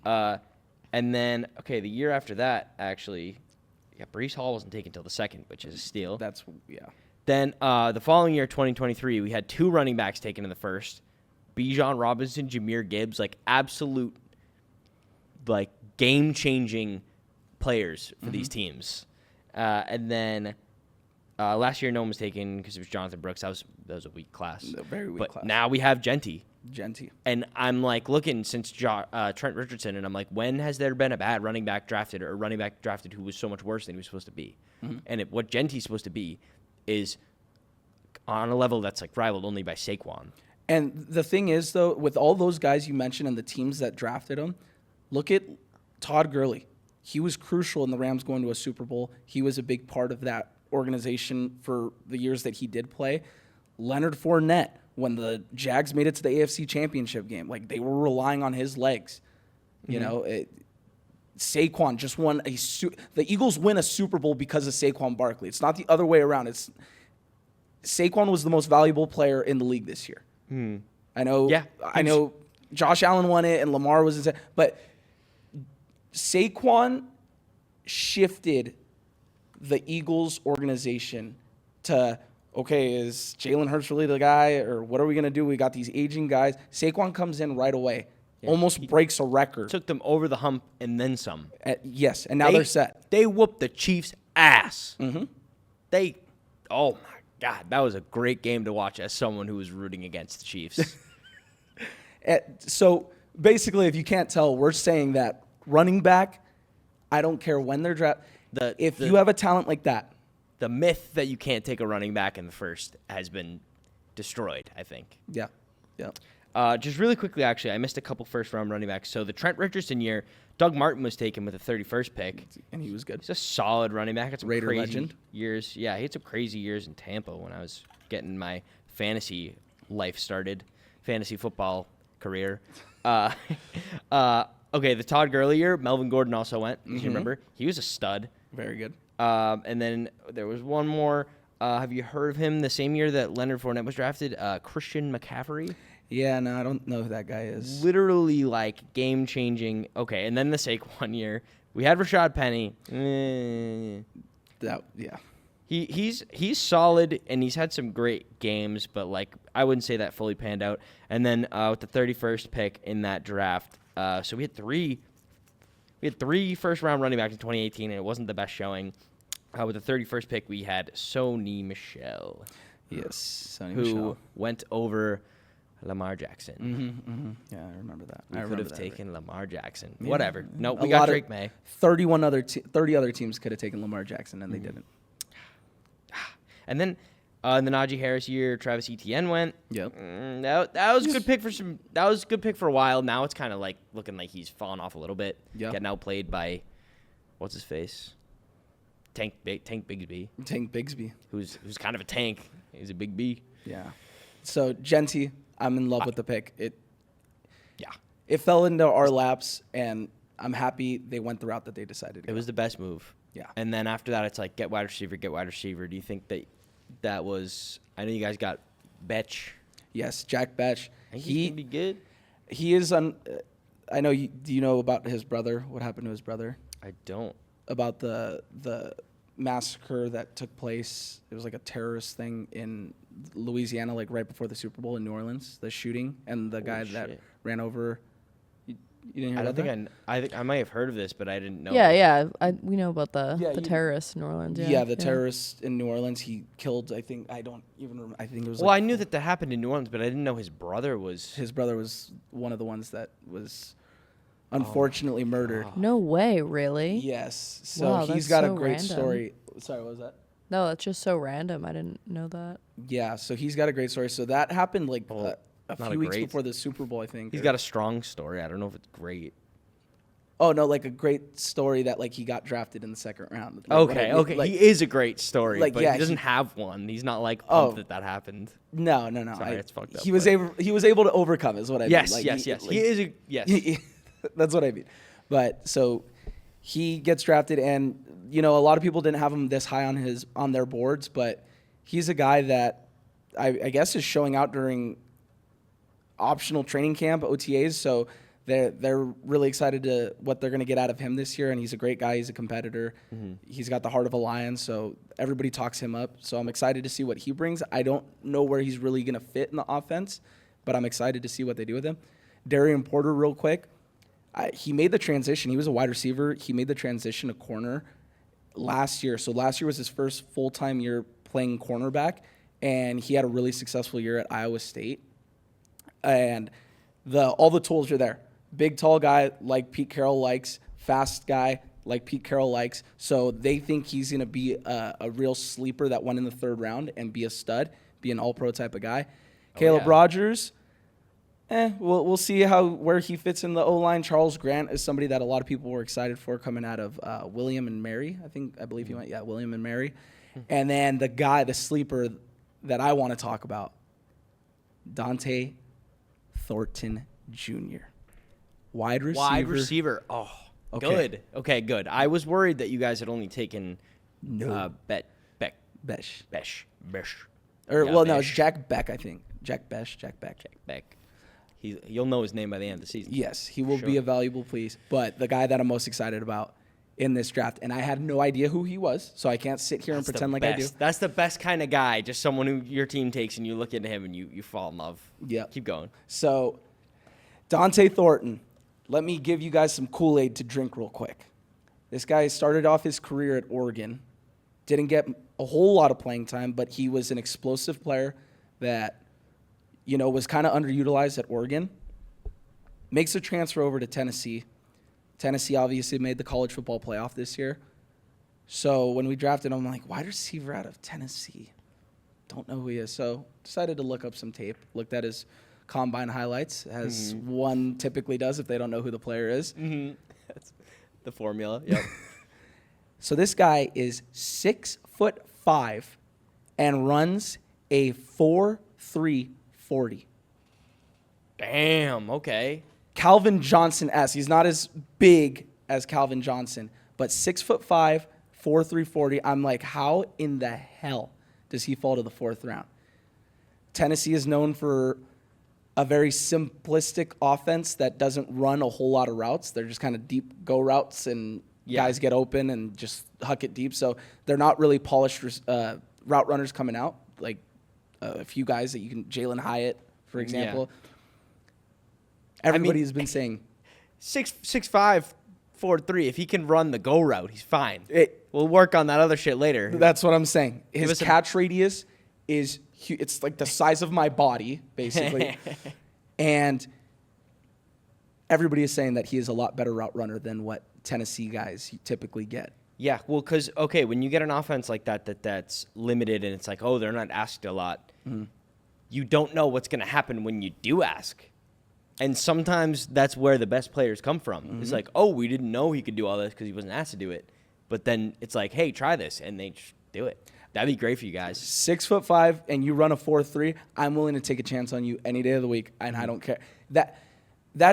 And then, the year after that, actually, Breece Hall wasn't taken until the second, which is a steal. Then the following year, 2023, we had 2 running backs taken in the first. Bijan Robinson, Jahmyr Gibbs, absolute, game-changing players for these teams. And then last year, no one was taken because it was Jonathan Brooks. That was a weak class. A very weak class. Now we have Genty. And I'm looking since Trent Richardson, and I'm like, when has there been a bad running back drafted or a running back drafted who was so much worse than he was supposed to be? And what Genty's supposed to be is on a level that's rivaled only by Saquon. And the thing is, though, with all those guys you mentioned and the teams that drafted him, look at Todd Gurley. He was crucial in the Rams going to a Super Bowl. He was a big part of that organization for the years that he did play. Leonard Fournette, when the Jags made it to the AFC Championship game, they were relying on his legs. Saquon just won the Eagles win a Super Bowl because of Saquon Barkley. It's not the other way around. Saquon was the most valuable player in the league this year. I know. Yeah, I know. Josh Allen won it, and Lamar was but Saquon shifted the Eagles organization to okay, is Jalen Hurts really the guy, or what are we going to do? We got these aging guys. Saquon comes in right away, almost breaks a record. Took them over the hump and then some. Yes, and now they're set. They whooped the Chiefs' ass. Mm-hmm. Oh, my God, that was a great game to watch as someone who was rooting against the Chiefs. So, basically, if you can't tell, we're saying that running back, I don't care when they're drafted. If you have a talent like that. The myth that you can't take a running back in the first has been destroyed, I think. Yeah. Just really quickly, actually, I missed a couple first-round running backs. So the Trent Richardson year, Doug Martin was taken with the 31st pick. And he was good. He's a solid running back. It's Raider crazy legend. Years. Yeah, he had some crazy years in Tampa when I was getting my fantasy life started, fantasy football career. Okay, the Todd Gurley year, Melvin Gordon also went. You remember? He was a stud. Very good. And then there was one more. Have you heard of him the same year that Leonard Fournette was drafted? Christian McCaffrey? Yeah, no, I don't know who that guy is. Literally, like, game-changing. Okay, and then the Saquon year. We had Rashad Penny. Yeah. He's solid, and he's had some great games, but, like, I wouldn't say that fully panned out. And then with the 31st pick in that draft, so we had three first-round running backs in 2018, and it wasn't the best showing. With the 31st pick, we had Sony Michel. Yes, Sony who Michel. went over Lamar Jackson. Yeah, I remember that. We I could remember have that. taken Lamar Jackson. Yeah. Whatever. No, we A got lot Drake of- May. 30 other teams could have taken Lamar Jackson, and they didn't. And then in the Najee Harris year, Travis Etienne went. Yep. That was a good pick That was a good pick for a while. Now it's kind of like looking like he's fallen off a little bit. Yeah. Getting outplayed by what's his face, Tank Bigsby, Tank Bigsby. who's kind of a tank. He's a big B. Yeah. So Genty, I'm in love with the pick. Yeah. It fell into our laps, and I'm happy they went the route that they decided to It go. was the best move. Yeah. And then after that, it's like get wide receiver. Do you think that was? I know you guys got Betch. Yes, Jack Betch. I think he can be good. He is on. I know. Do you know about his brother? What happened to his brother? I don't. About the massacre that took place. It was like a terrorist thing in Louisiana, like right before the Super Bowl in New Orleans. The shooting and the guy that shit. ran over. You didn't hear I about don't that? think I think I might have heard of this, but I didn't know. Yeah. We know about the Yeah, terrorists in New Orleans. Yeah, the terrorist in New Orleans. He killed. I think I don't even remember. I think it was. Well, like I knew that happened in New Orleans, but I didn't know his brother was. his brother was one of the ones that was unfortunately murdered. No way, really? Yes. So Wow, he's that's got a so great random. story. Sorry, what was that? No, that's just so random. I didn't know that. Yeah, so he's got a great story. So that happened like Well, a not few a weeks great- before the Super Bowl, I think. He's or- got a strong story. I don't know if it's great. Oh no, like a great story that like he got drafted in the second round. Like, Okay. like- he is a great story, like, but yeah, he doesn't he- have one. He's not like Oh. pumped that happened. No. Sorry, it's fucked up, He was but- able to overcome, is what I mean. Yes, Like, yes. like- He is a yes. That's what I mean. But so he gets drafted, and a lot of people didn't have him this high on their boards, but he's a guy that I guess is showing out during optional training camp, OTAs. So they're really excited to what they're going to get out of him this year, and he's a great guy. He's a competitor. He's got the heart of a lion, so everybody talks him up. So I'm excited to see what he brings. I don't know where he's really going to fit in the offense, but I'm excited to see what they do with him. Darian Porter, real quick. He made the transition. He was a wide receiver. He made the transition to corner last year. So last year was his first full-time year playing cornerback, and he had a really successful year at Iowa State. And all the tools are there. Big, tall guy like Pete Carroll likes. Fast guy like Pete Carroll likes. So they think he's going to be a real sleeper that went in the third round and be a stud, be an all-pro type of guy. Caleb yeah. Rogers, we'll see where he fits in the O-line. Charles Grant is somebody that a lot of people were excited for coming out of William and Mary. I believe he went, William and Mary. And then the sleeper that I want to talk about, Dante Thornton Jr. Wide receiver. Oh, Okay. good. Okay, good. I was worried that you guys had only taken Besh. Besh. Or Yeah, no, it's Besh. Jack Beck, I think. Jack Beck. Beck. You'll know his name by the end of the season. Yes, he will be Sure. a valuable piece. But the guy that I'm most excited about in this draft, and I had no idea who he was, so I can't sit here and pretend like I do. That's the best kind of guy, just someone who your team takes and you look into him and you fall in love. Yeah. Keep going. So, Dante Thornton, let me give you guys some Kool-Aid to drink real quick. This guy started off his career at Oregon, didn't get a whole lot of playing time, but he was an explosive player that, was kind of underutilized at Oregon. Makes a transfer over to Tennessee. Tennessee obviously made the college football playoff this year. So when we drafted him, I'm like, wide receiver out of Tennessee. Don't know who he is. So decided to look up some tape. Looked at his combine highlights, as one typically does if they don't know who the player is. Mm-hmm. That's the formula. Yep. So this guy is 6'5" and runs a 4.3 40. Damn. Okay. Calvin Johnson-esque. He's not as big as Calvin Johnson, but 6'5", 4.3 40. I'm like, how in the hell does he fall to the 4th round? Tennessee is known for a very simplistic offense that doesn't run a whole lot of routes. They're just kind of deep go routes, and guys get open and just huck it deep. So they're not really polished route runners coming out, like a few guys that you can, Jalen Hyatt, for example. Yeah. Everybody's been saying 6'5", 4'3". If he can run the go route, he's fine. We'll work on that other shit later. That's what I'm saying. His catch radius is huge. It's like the size of my body, basically. And everybody is saying that he is a lot better route runner than what Tennessee guys typically get. Yeah, well, because, when you get an offense like that's limited and it's like, they're not asked a lot, you don't know what's going to happen when you do ask. And sometimes that's where the best players come from. It's like, we didn't know he could do all this because he wasn't asked to do it. But then it's like, hey, try this, and they just do it. That'd be great for you guys. 6'5", and you run a 4.3. I'm willing to take a chance on you any day of the week, and I don't care. That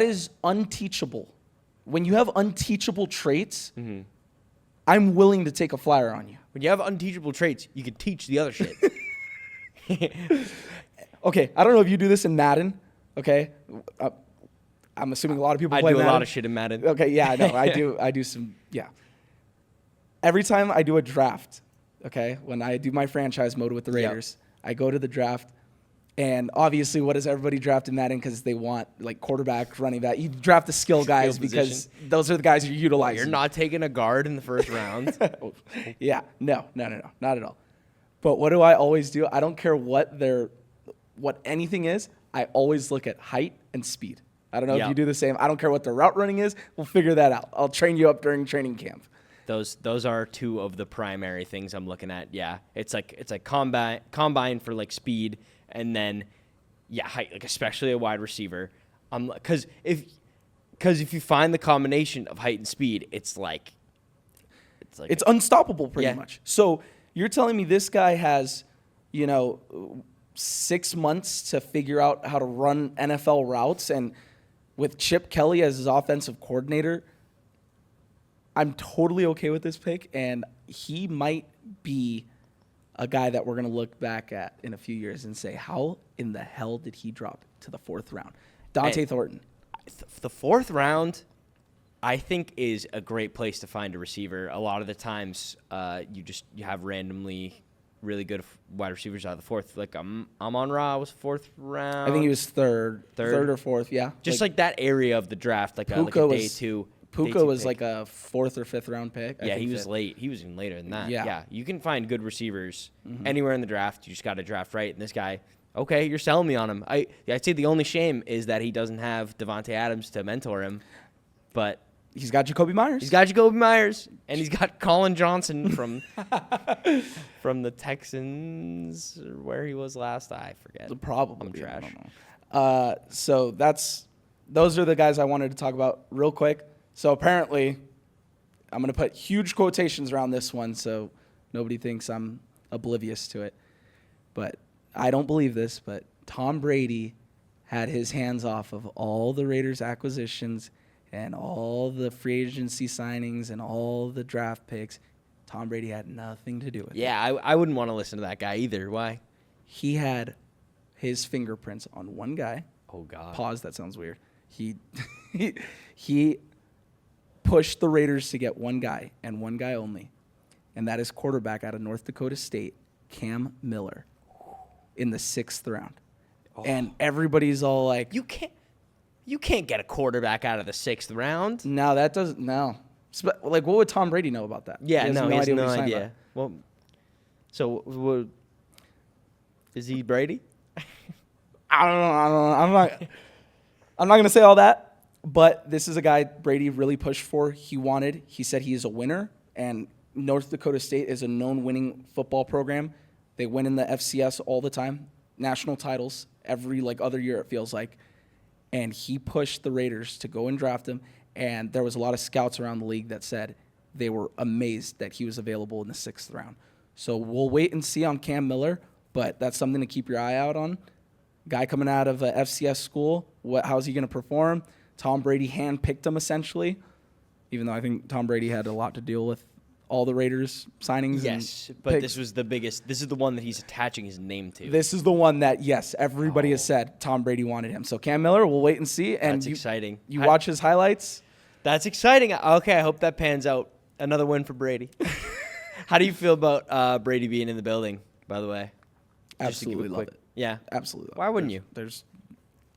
is unteachable. When you have unteachable traits, I'm willing to take a flyer on you. When you have unteachable traits, you can teach the other shit. Okay, I don't know if you do this in Madden. Okay, I'm assuming a lot of people play I do Madden. a lot of shit in Madden. Okay, yeah, I know. I do some, yeah. Every time I do a draft, okay, when I do my franchise mode with the Raiders, I go to the draft, and obviously what does everybody draft in Madden? Because they want, like, quarterback, running back. You draft the skill guys because those are the guys you're utilizing. You're not taking a guard in the first round. Yeah, no, not at all. But what do I always do? I don't care what anything is. I always look at height and speed. I don't know if you do the same. I don't care what the route running is. We'll figure that out. I'll train you up during training camp. Those are two of the primary things I'm looking at. Yeah, it's like combine for like speed, and then height, like especially a wide receiver. Because if you find the combination of height and speed, it's unstoppable pretty much. So you're telling me this guy has, 6 months to figure out how to run NFL routes, and with Chip Kelly as his offensive coordinator, I'm totally okay with this pick, and he might be a guy that we're going to look back at in a few years and say, how in the hell did he drop to the 4th round? Dante Thornton. The 4th round, I think, is a great place to find a receiver. A lot of the times, you have randomly really good wide receivers out of the 4th. Like Amon-Ra was 4th round. I think he was third or 4th. Yeah, just like that area of the draft, like a day two. Puka was like a 4th or 5th round pick. Yeah, he was late. He was even later than that. Yeah, you can find good receivers anywhere in the draft. You just got to draft right. And this guy, okay, you're selling me on him. I'd say the only shame is that he doesn't have Devontae Adams to mentor him, but he's got Jacoby Myers. And he's got Colin Johnson from the Texans, where he was last. I forget. Probably. I'm trash. So those are the guys I wanted to talk about real quick. So apparently, I'm going to put huge quotations around this one so nobody thinks I'm oblivious to it. But I don't believe this, but Tom Brady had his hands off of all the Raiders acquisitions and all the free agency signings and all the draft picks. Tom Brady had nothing to do with it. Yeah, I wouldn't want to listen to that guy either. Why? He had his fingerprints on one guy. Oh, God. Pause, that sounds weird. He pushed the Raiders to get one guy and one guy only, and that is quarterback out of North Dakota State, Cam Miller, in the 6th round. And everybody's all like, You can't get a quarterback out of the 6th round. no, that doesn't, no. Like, what would Tom Brady know about that? Yeah, he has he has what no he's talking idea. about. Well, so is he Brady? I don't know. I'm not gonna say all that, but this is a guy Brady really pushed for. He said he is a winner, and North Dakota State is a known winning football program. They win in the FCS all the time, national titles every other year it feels like. And he pushed the Raiders to go and draft him. And there was a lot of scouts around the league that said they were amazed that he was available in the 6th round. So we'll wait and see on Cam Miller, but that's something to keep your eye out on. Guy coming out of a FCS school, how's he going to perform? Tom Brady handpicked him essentially, even though I think Tom Brady had a lot to deal with all the Raiders signings. Yes, and but picks. this was the biggest. This is the one that he's attaching his name to. This is the one that, yes, everybody has said Tom Brady wanted him. So Cam Miller, we'll wait and see. And That's exciting. You watch his highlights. That's exciting. Okay, I hope that pans out. Another win for Brady. How do you feel about Brady being in the building, by the way? Just to give Absolutely a love quick- it. Yeah. Absolutely. Why wouldn't you? There's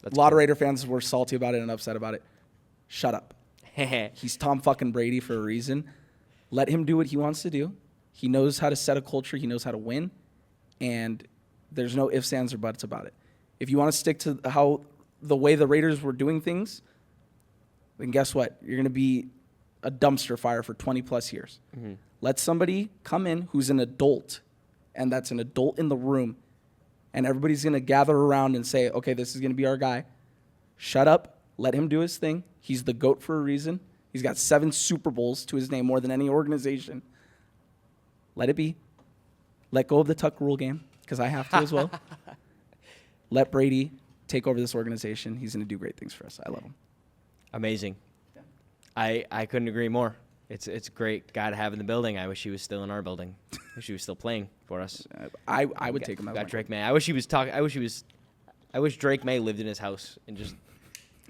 That's a lot of cool. Raider fans were salty about it and upset about it. Shut up. He's Tom fucking Brady for a reason. Let him do what he wants to do. He knows how to set a culture. He knows how to win. And there's no ifs, ands, or buts about it. If you want to stick to the way the Raiders were doing things, then guess what? You're going to be a dumpster fire for 20-plus years. Mm-hmm. Let somebody come in who's an adult, and that's an adult in the room, and everybody's going to gather around and say, okay, this is going to be our guy. Shut up. Let him do his thing. He's the GOAT for a reason. He's got 7 Super Bowls to his name, more than any organization. Let it be. Let go of the Tuck rule game, because I have to as well. Let Brady take over this organization. He's going to do great things for us. I love him. Amazing. I couldn't agree more. It's a great guy to have in the building. I wish he was still in our building. I wish he was still playing for us. I would take him out. Got Drake May. I wish he was talking. I wish Drake May lived in his house and just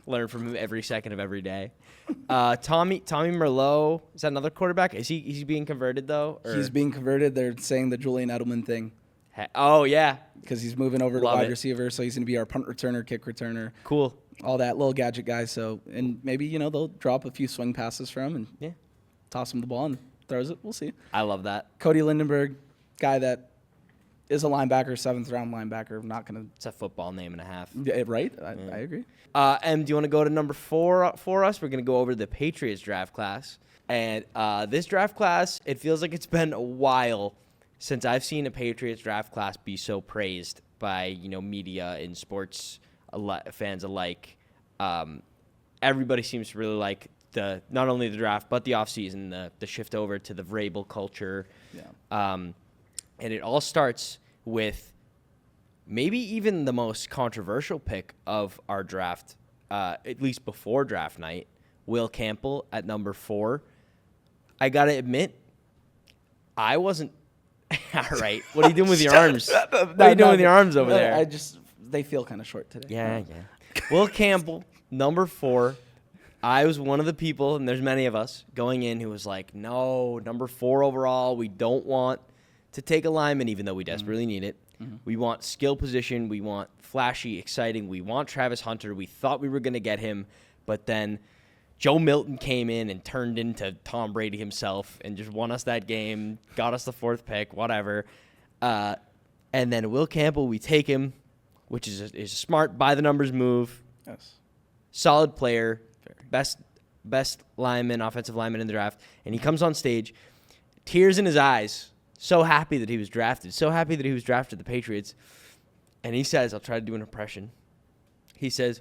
learned from him every second of every day. Tommy Merlot, is that another quarterback? Is he being converted though? Or? He's being converted. They're saying the Julian Edelman thing. Oh yeah, because he's moving over to Love wide it. receiver, so he's going to be our punt returner, kick returner, cool. all that little gadget guy. So, and maybe they'll drop a few swing passes for him and Yeah, toss him the ball and throws it. We'll see. I love that. Cody Lindenberg, guy that is a linebacker, 7th round linebacker. I'm not going It's a football name and a half. to right. I agree. Em, do you want to go to number 4 for us? We're going to go over the Patriots draft class. And this draft class, it feels like it's been a while since I've seen a Patriots draft class be so praised by, media and sports fans alike. Everybody seems to really like not only the draft, but the offseason, the shift over to the Vrabel culture. Yeah. And it all starts with maybe even the most controversial pick of our draft, at least before draft night, Will Campbell at number 4. I got to admit, I wasn't. All right. What are you doing with your arms? What are you doing with your arms over there? They feel kind of short today. Yeah. Will Campbell, number 4. I was one of the people, and there's many of us, going in who was like, no, number 4 overall. We don't want to take a lineman, even though we desperately need it. Mm-hmm. We want skill position. We want flashy, exciting. We want Travis Hunter. We thought we were going to get him, but then Joe Milton came in and turned into Tom Brady himself and just won us that game, got us the 4th pick, whatever. And then Will Campbell, we take him, which is a smart by-the-numbers move. Yes. Solid player, best lineman, offensive lineman in the draft. And he comes on stage, tears in his eyes, so happy that he was drafted, the Patriots. And he says, I'll try to do an impression. He says,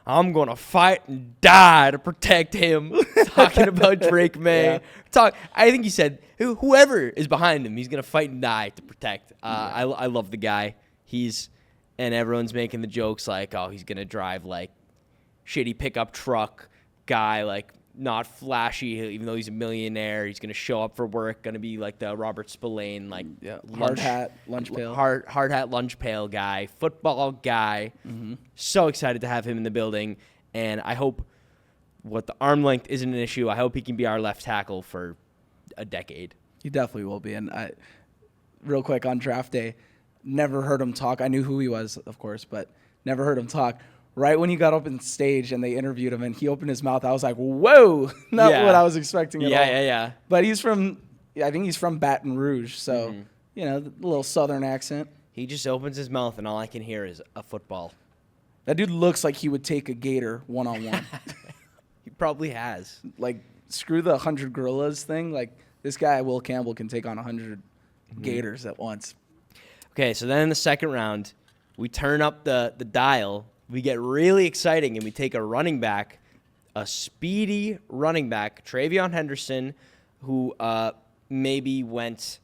I'm going to fight and die to protect him. Talking about Drake May. Yeah. I think he said, whoever is behind him, he's going to fight and die to protect. I love the guy. And everyone's making the jokes like, oh, he's going to drive like shitty pickup truck guy, like not flashy, even though he's a millionaire. He's going to show up for work, going to be like the Robert Spillane, like hard hat, lunch pail. Hard hat, lunch pail guy, football guy. Mm-hmm. So excited to have him in the building. And I hope what the arm length isn't an issue. I hope he can be our left tackle for a decade. He definitely will be. And real quick on draft day, never heard him talk. I knew who he was, of course, but never heard him talk. Right when he got up on stage and they interviewed him and he opened his mouth, I was like, whoa, not what I was expecting at all. Yeah. But I think he's from Baton Rouge, so, a little southern accent. He just opens his mouth and all I can hear is a football. That dude looks like he would take a gator one-on-one. He probably has. Like, screw the 100 gorillas thing. Like, this guy, Will Campbell, can take on 100 gators at once. Okay, so then in the second round, we turn up the dial. We get really exciting, and we take a running back, a speedy running back, Travion Henderson, who maybe went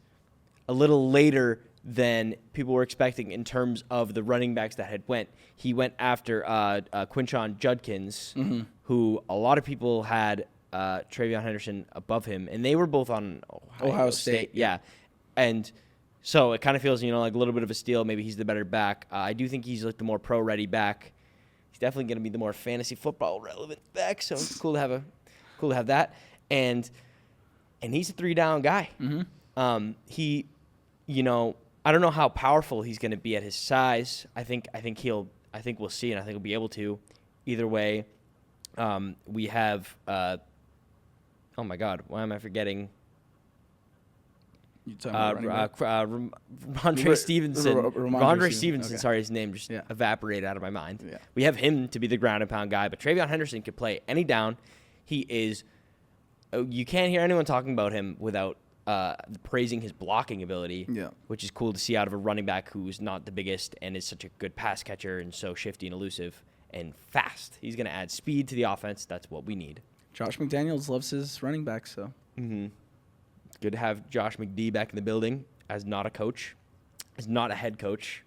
a little later than people were expecting in terms of the running backs that had went. He went after Quinshon Judkins, who a lot of people had Travion Henderson above him, and they were both on Ohio State. Yeah, and so it kind of feels, like a little bit of a steal. Maybe he's the better back. I do think he's like the more pro-ready back. He's definitely going to be the more fantasy football relevant back. So it's cool to have that. And he's a 3-down guy. He, I don't know how powerful he's going to be at his size. I think we'll see, and I think we'll be able to. Either way, we have. Oh my God, why am I forgetting? Rondre Stevenson. Rondre Stevenson, okay. Sorry, his name just evaporated out of my mind. Yeah. We have him to be the ground and pound guy, but Travion Henderson could play any down. He is. You can't hear anyone talking about him without praising his blocking ability, which is cool to see out of a running back who's not the biggest and is such a good pass catcher and so shifty and elusive and fast. He's going to add speed to the offense. That's what we need. Josh McDaniels loves his running back, so. It's good to have Josh McD back in the building as not a coach, as not a head coach.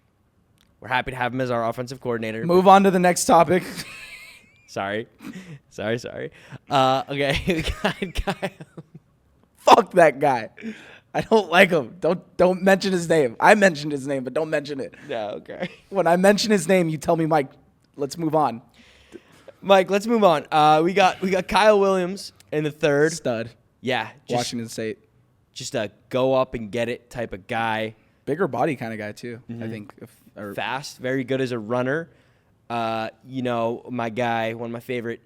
We're happy to have him as our offensive coordinator. Move on to the next topic. Sorry. Okay, we got Kyle. Fuck that guy. I don't like him. Don't mention his name. I mentioned his name, but don't mention it. Yeah, okay. When I mention his name, you tell me, Mike, let's move on. Mike, let's move on. We got Kyle Williams in the third. Stud. Yeah. Washington State. Just a go up and get it type of guy. Bigger body kind of guy, too, I think. Fast, very good as a runner. My guy, one of my favorite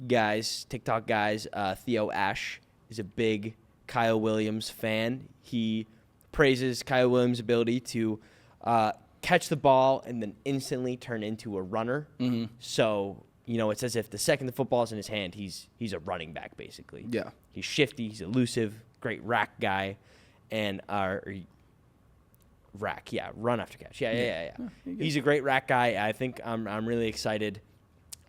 guys, TikTok guys, Theo Ash, is a big Kyle Williams fan. He praises Kyle Williams' ability to catch the ball and then instantly turn into a runner. So, it's as if the second the football's in his hand, he's a running back, basically. Yeah. He's shifty, he's elusive, great rack guy, and rack, run after catch. Yeah. He's a great rack guy. I think I'm really excited,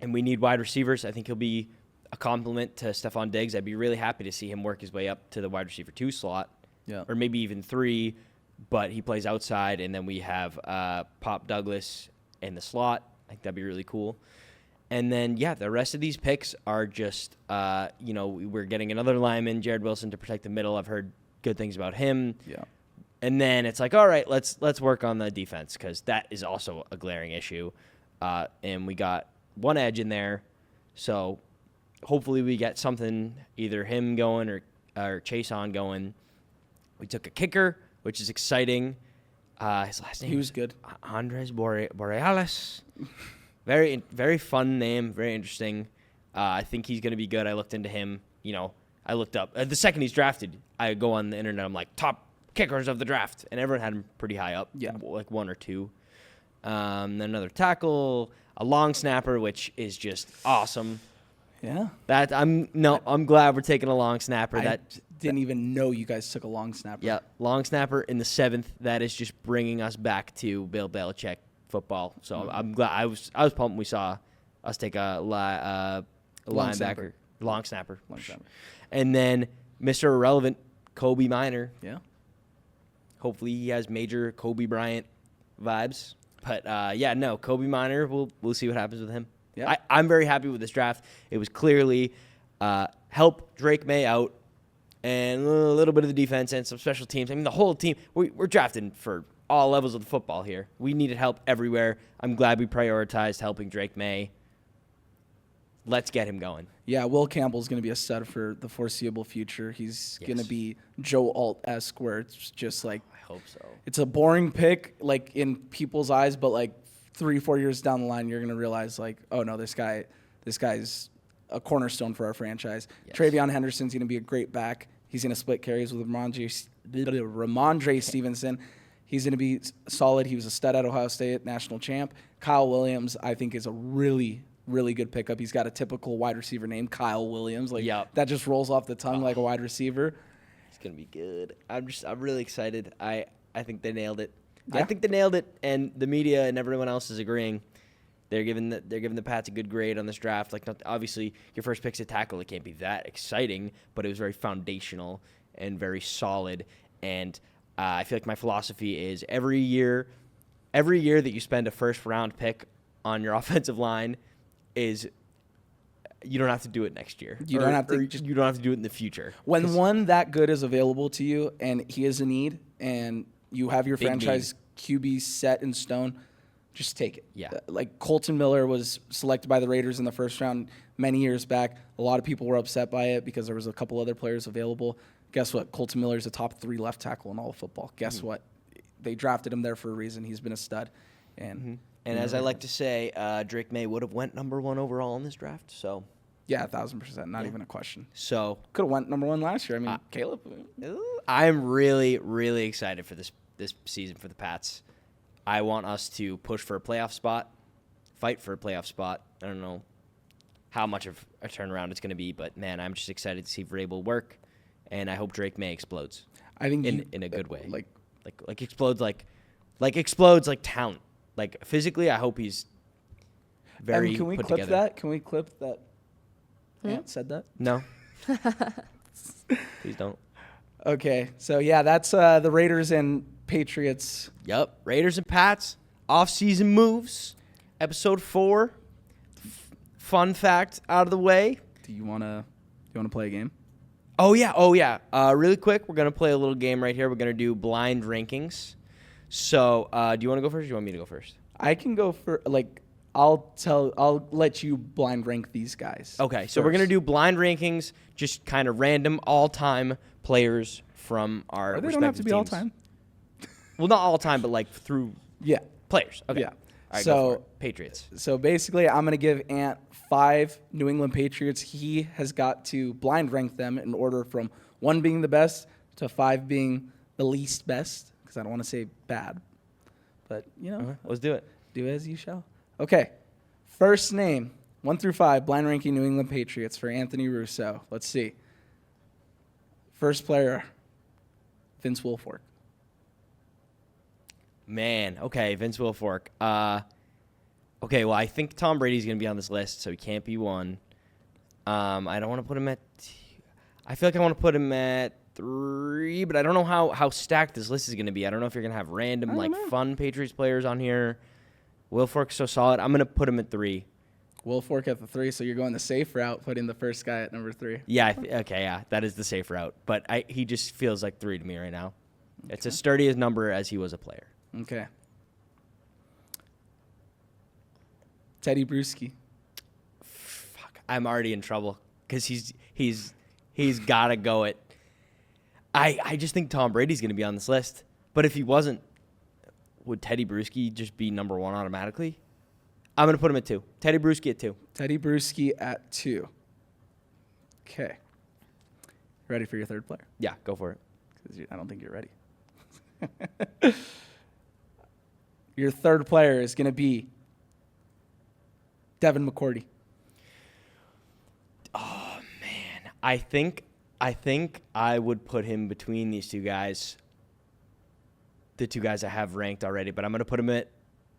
and we need wide receivers. I think he'll be a compliment to Stephon Diggs. I'd be really happy to see him work his way up to the wide receiver 2 slot, or maybe even 3, but he plays outside, and then we have Pop Douglas in the slot. I think that'd be really cool. And then, the rest of these picks are just, we're getting another lineman, Jared Wilson, to protect the middle. I've heard good things about him. Yeah. And then it's like, all right, let's work on the defense because that is also a glaring issue. And we got one edge in there, so hopefully we get something, either him going or Chase on going. We took a kicker, which is exciting. His last name, he was good. Andres Borealis. Very, very fun name, very interesting. I think he's going to be good. I looked into him. I looked up. The second he's drafted, I go on the internet. I'm like, top kickers of the draft. And everyone had him pretty high up, like 1 or 2. Then another tackle, a long snapper, which is just awesome. Yeah. I'm glad we're taking a long snapper. I didn't even know you guys took a long snapper. Yeah, long snapper in the 7th. That is just bringing us back to Bill Belichick football. So I'm glad. I was pumped when we saw us take a linebacker, long snapper. And then Mr. Irrelevant, Kobe Minor. Yeah. Hopefully he has major Kobe Bryant vibes. But Kobe Minor. We'll see what happens with him. Yeah. I'm very happy with this draft. It was clearly help Drake May out and a little bit of the defense and some special teams. I mean, the whole team. We're drafting for all levels of the football here. We needed help everywhere. I'm glad we prioritized helping Drake May. let's get him going. Yeah, Will Campbell's going to be a stud for the foreseeable future. He's going to Yes. be Joe Alt-esque, where it's just like I hope so. it's a boring pick, like in people's eyes, but like 3-4 years down the line, you're going to realize like, oh no, this guy's a cornerstone for our franchise. Yes. Travion Henderson's going to be a great back. He's going to split carries with Ramondre Stevenson. He's going to be solid. He was a stud at Ohio State, national champ. Kyle Williams, I think, is a really, really good pickup. He's got a typical wide receiver name, Kyle Williams. Like that just rolls off the tongue like a wide receiver. It's gonna be good. I'm really excited. I think they nailed it. Yeah. I think they nailed it, and the media and everyone else is agreeing. They're giving the Pats a good grade on this draft. Like, not, obviously, your first pick's a tackle. It can't be that exciting, but it was very foundational and very solid. And I feel like my philosophy is every year that you spend a first-round pick on your offensive line is you don't have to do it next year. You don't have to do it in the future. When one that good is available to you and he is a need and you have your Big franchise QB set in stone, just take it. Yeah. Like Colton Miller was selected by the Raiders in the first round many years back. A lot of people were upset by it because there was a couple other players available. Guess what? Colton Miller is a top 3 left tackle in all of football. Guess what? They drafted him there for a reason. He's been a stud. And as I like to say, Drake May would have went number 1 overall in this draft. So yeah, 1,000%. Not even a question. So Could have went number 1 last year. I mean, Caleb. I'm really, really excited for this season for the Pats. I want us to push for a playoff spot, fight for a playoff spot. I don't know how much of a turnaround it's going to be, but man, I'm just excited to see Vrabel work, and I hope Drake May explodes. I think in a good way, like explodes like talent, like physically. I hope he's very. Can we put clip together. that? Can we clip that? Ant said that. No, please don't. Okay, so yeah, that's the Raiders and Patriots. Yep, Raiders and Pats, off-season moves, episode 4. Fun fact out of the way. Do you wanna play a game? Oh yeah. Really quick, we're gonna play a little game right here. We're gonna do blind rankings. So, do you want to go first? Or do you want me to go first? I can go for I'll let you blind rank these guys. Okay, so we're gonna do blind rankings, just kind of random all-time players from our. Or they respective don't have to be all teams. time. Well, not all time, but like through Yeah. players. Okay. Yeah. All right, So- go for it. Patriots. So basically, I'm going to give Ant 5 New England Patriots. He has got to blind rank them in order from 1 being the best to 5 being the least best, because I don't want to say bad. But, Let's do it. do as you shall. Okay. First name, 1 through 5, blind ranking New England Patriots for Anthony Russo. Let's see. First player, Vince Wilfork. Man, okay, Vince Wilfork. Okay, well, I think Tom Brady's going to be on this list, so he can't be 1. I don't want to put him at. I feel like I want to put him at 3, but I don't know how stacked this list is going to be. I don't know if you're going to have random, fun Patriots players on here. Wilfork's so solid. I'm going to put him at 3. Wilfork at the 3, so you're going the safe route, putting the first guy at number 3. Yeah, yeah, that is the safe route. But he just feels like 3 to me right now. Okay. It's as sturdy as number as he was a player. Okay. Teddy Bruschi. Fuck, I'm already in trouble because he's got to go at. I just think Tom Brady's going to be on this list. But if he wasn't, would Teddy Bruschi just be number 1 automatically? I'm going to put him at 2. Teddy Bruschi at 2. Teddy Bruschi at 2. Okay. Ready for your third player? Yeah, go for it. Because I don't think you're ready. Your third player is going to be Devin McCourty. Oh, man. I think I would put him between these two guys. The two guys I have ranked already, but I'm going to put him at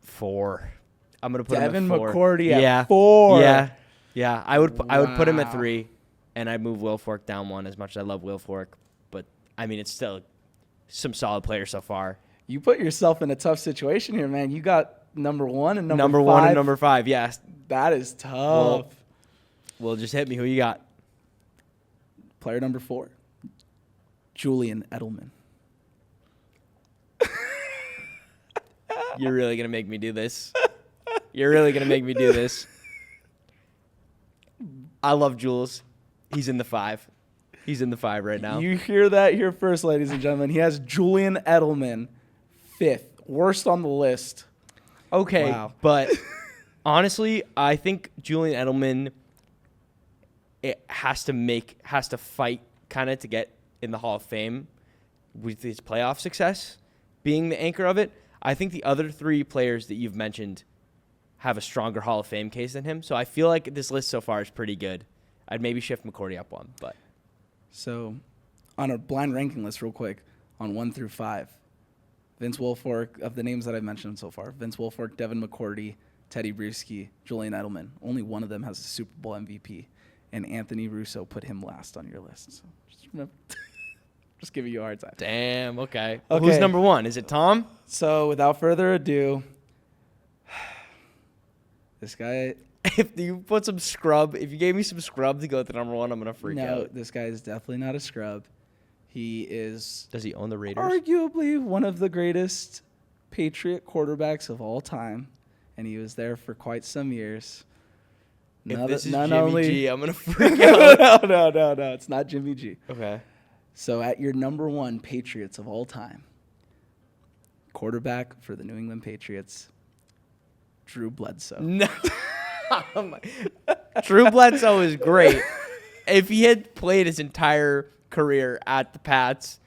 4. I'm going to put Devin him at 4. McCourty at 4. Yeah. I would put him at 3, and I'd move Wilfork down 1 as much as I love Wilfork. But, I mean, it's still some solid players so far. You put yourself in a tough situation here, man. You got number 1 and number 5. 1 and number 5, yes. That is tough. Well, just hit me. Who you got? Player number 4, Julian Edelman. You're really going to make me do this. You're really going to make me do this. I love Jules. He's in the 5. He's in the 5 right now. You hear that here first, ladies and gentlemen. He has Julian Edelman 5th. Worst on the list. Okay, Wow. but honestly, I think Julian Edelman has to fight kind of to get in the Hall of Fame with his playoff success being the anchor of it. I think the other 3 players that you've mentioned have a stronger Hall of Fame case than him. So I feel like this list so far is pretty good. I'd maybe shift McCourty up one, but So, on a blind ranking list, real quick, on 1 through 5, Vince Wilfork, of the names that I've mentioned so far, Vince Wilfork, Devin McCourty, Teddy Bruschi, Julian Edelman. Only one of them has a Super Bowl MVP, and Anthony Russo put him last on your list. So just remember, just giving you a hard time. damn, okay. Okay. Who's number 1? Is it Tom? So, without further ado, this guy. If you put some scrub, if you gave me some scrub to go to number 1, I'm going to freak No, out. this guy is definitely not a scrub. He is Does he own the Raiders? arguably one of the greatest Patriot quarterbacks of all time, and he was there for quite some years. If this is Jimmy G, I'm going to freak out. No, it's not Jimmy G. Okay. So at your number 1 Patriots of all time, quarterback for the New England Patriots, Drew Bledsoe. No. Drew Bledsoe is great. If he had played his entire career at the Pats,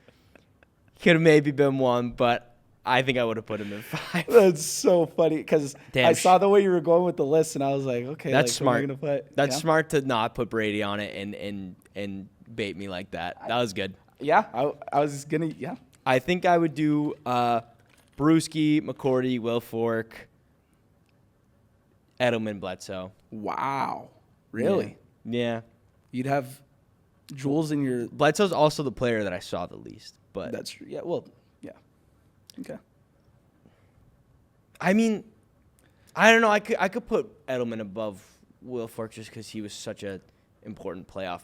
he could have maybe been 1, but I think I would have put him in 5. That's so funny because I saw the way you were going with the list, and I was like, okay, That's like, smart. Gonna put? That's Yeah. smart to not put Brady on it and bait me like that. That was good. Yeah, I was gonna. Yeah, I think I would do Bruschi, McCourty, Wilfork, Edelman, Bledsoe. wow, really? Yeah. You'd have Jules in your. Bledsoe's also the player that I saw the least, but That's true. Yeah. Well. Yeah. Okay. I mean, I don't know. I could put Edelman above Wilfork just because he was such a important playoff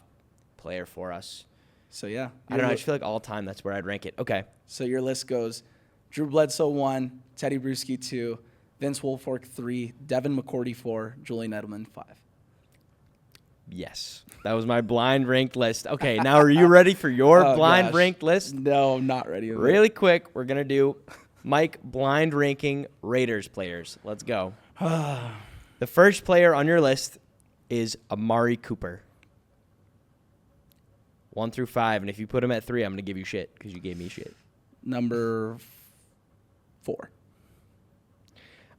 player for us. So yeah, I don't know. I just feel like all time that's where I'd rank it. Okay. So your list goes: Drew Bledsoe 1, Teddy Bruschi 2, Vince Wilfork 3, Devin McCourty 4, Julian Edelman 5. Yes. That was my blind ranked list. Okay, now are you ready for your Oh, blind gosh. ranked list? No, I'm not ready. with Really quick, we're going to do Mike blind ranking Raiders players. Let's go. The first player on your list is Amari Cooper. 1 through 5, and if you put him at 3, I'm going to give you shit because you gave me shit. Number 4.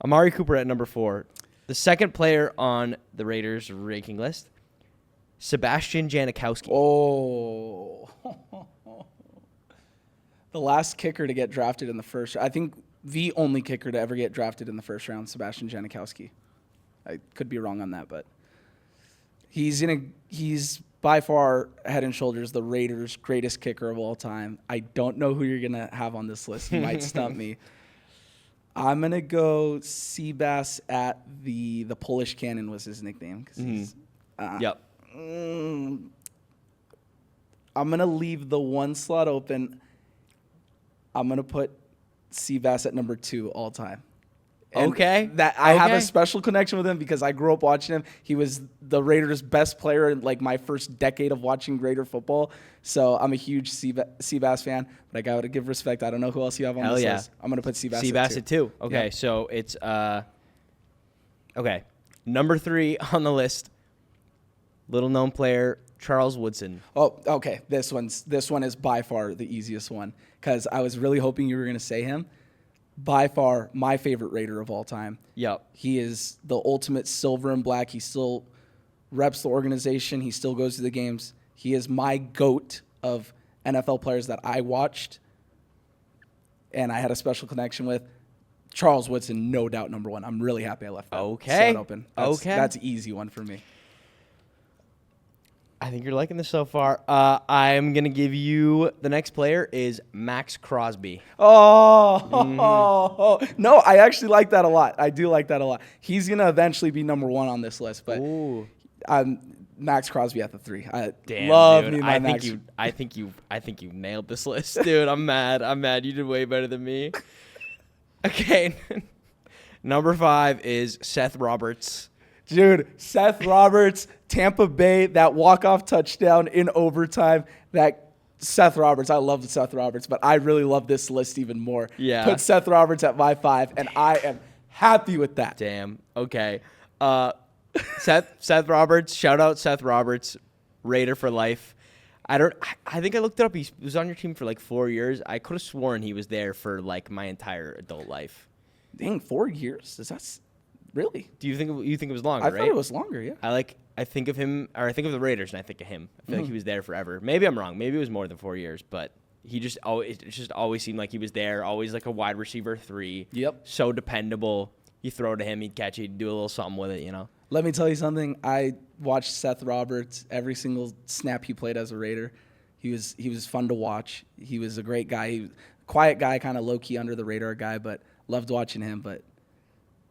Amari Cooper at number 4. The second player on the Raiders ranking list, Sebastian Janikowski. Oh. The last kicker to get drafted in the first. I think the only kicker to ever get drafted in the first round, Sebastian Janikowski. I could be wrong on that, but he's by far head and shoulders the Raiders' greatest kicker of all time. I don't know who you're gonna have on this list. You might stump me. I'm gonna go Seabass at the Polish Cannon was his nickname. 'Cause he's, Yep. I'm gonna leave the 1 slot open. I'm gonna put Seabass at number 2 all time. And Okay. That I have Okay. a special connection with him because I grew up watching him. He was the Raiders' best player in like my first decade of watching Raider football. So I'm a huge Seabass fan, but I gotta give respect. I don't know who else you have on Hell this yeah. list. I'm gonna put Seabass Seabass at 2. Okay, Yeah. so it's okay. Number 3 on the list, little known player Charles Woodson. Oh, okay. This one is by far the easiest one because I was really hoping you were gonna say him. By far, my favorite Raider of all time. Yep. He is the ultimate silver and black. He still reps the organization. He still goes to the games. He is my GOAT of NFL players that I watched and I had a special connection with. Charles Woodson, no doubt, number 1. I'm really happy I left that slot open. That's an easy one for me. I think you're liking this so far. I'm gonna give you the next player is Max Crosby. Oh, no, I actually like that a lot. I do like that a lot. He's going to eventually be number 1 on this list, but Ooh. Max Crosby at the 3. I Damn, love dude. me my Max. I think you nailed this list, dude. I'm mad. You did way better than me. Okay. Number 5 is Seth Roberts. Dude, Seth Roberts, Tampa Bay, that walk-off touchdown in overtime, Seth Roberts, I love Seth Roberts, but I really love this list even more. Yeah. Put Seth Roberts at my 5, and I am happy with that. Damn. Okay. Seth Roberts. Shout out Seth Roberts, Raider for life. I think I looked it up. He was on your team for like 4 years. I could have sworn he was there for like my entire adult life. Dang, 4 years? Is that really? Do you think it was longer? I right? thought it was longer, yeah. I think of him, or I think of the Raiders, and I think of him. I feel like he was there forever. Maybe I'm wrong. Maybe it was more than 4 years, but it just always seemed like he was there. Always like a wide receiver 3. Yep. So dependable. You throw to him, he'd catch it, he'd do a little something with it, you know. Let me tell you something. I watched Seth Roberts every single snap he played as a Raider. He was fun to watch. He was a great guy. Quiet guy, kind of low-key under the radar guy, but loved watching him. But,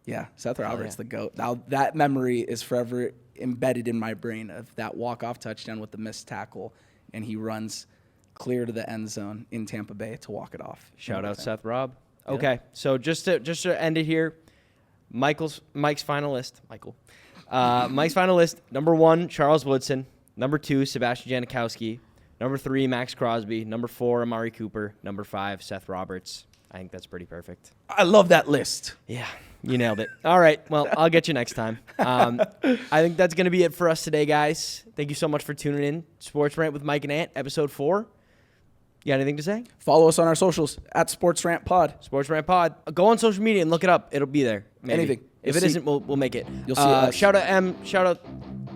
yeah, Seth Roberts, the GOAT. Now, that memory is forever embedded in my brain of that walk-off touchdown with the missed tackle, and he runs clear to the end zone in Tampa Bay to walk it off. Shout out Seth Rob. Okay, so just to end it here, Mike's final list. Mike's final list. Number 1, Charles Woodson. Number 2, Sebastian Janikowski. Number 3, Max Crosby. Number 4, Amari Cooper. Number 5, Seth Roberts. I think that's pretty perfect. I love that list. Yeah, you nailed it. All right, well, I'll get you next time. I think that's going to be it for us today, guys. Thank you so much for tuning in. Sports Rant with Mike and Ant, episode 4. You got anything to say? Follow us on our socials at Sports Rant Pod. Sports Rant Pod. Go on social media and look it up. It'll be there. Maybe. Anything. If it isn't, we'll make it. You'll see us. Shout out M. Shout out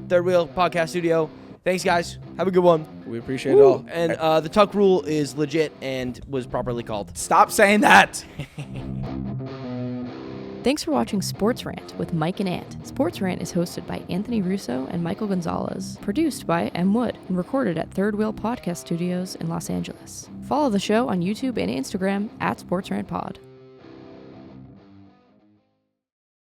Third Wheel Podcast Studio. Thanks, guys. Have a good one. We appreciate it all. And the Tuck Rule is legit and was properly called. Stop saying that. Thanks for watching Sports Rant with Mike and Ant. Sports Rant is hosted by Anthony Russo and Michael Gonzalez, produced by M. Wood, and recorded at Third Wheel Podcast Studios in Los Angeles. Follow the show on YouTube and Instagram at Sports Rant Pod.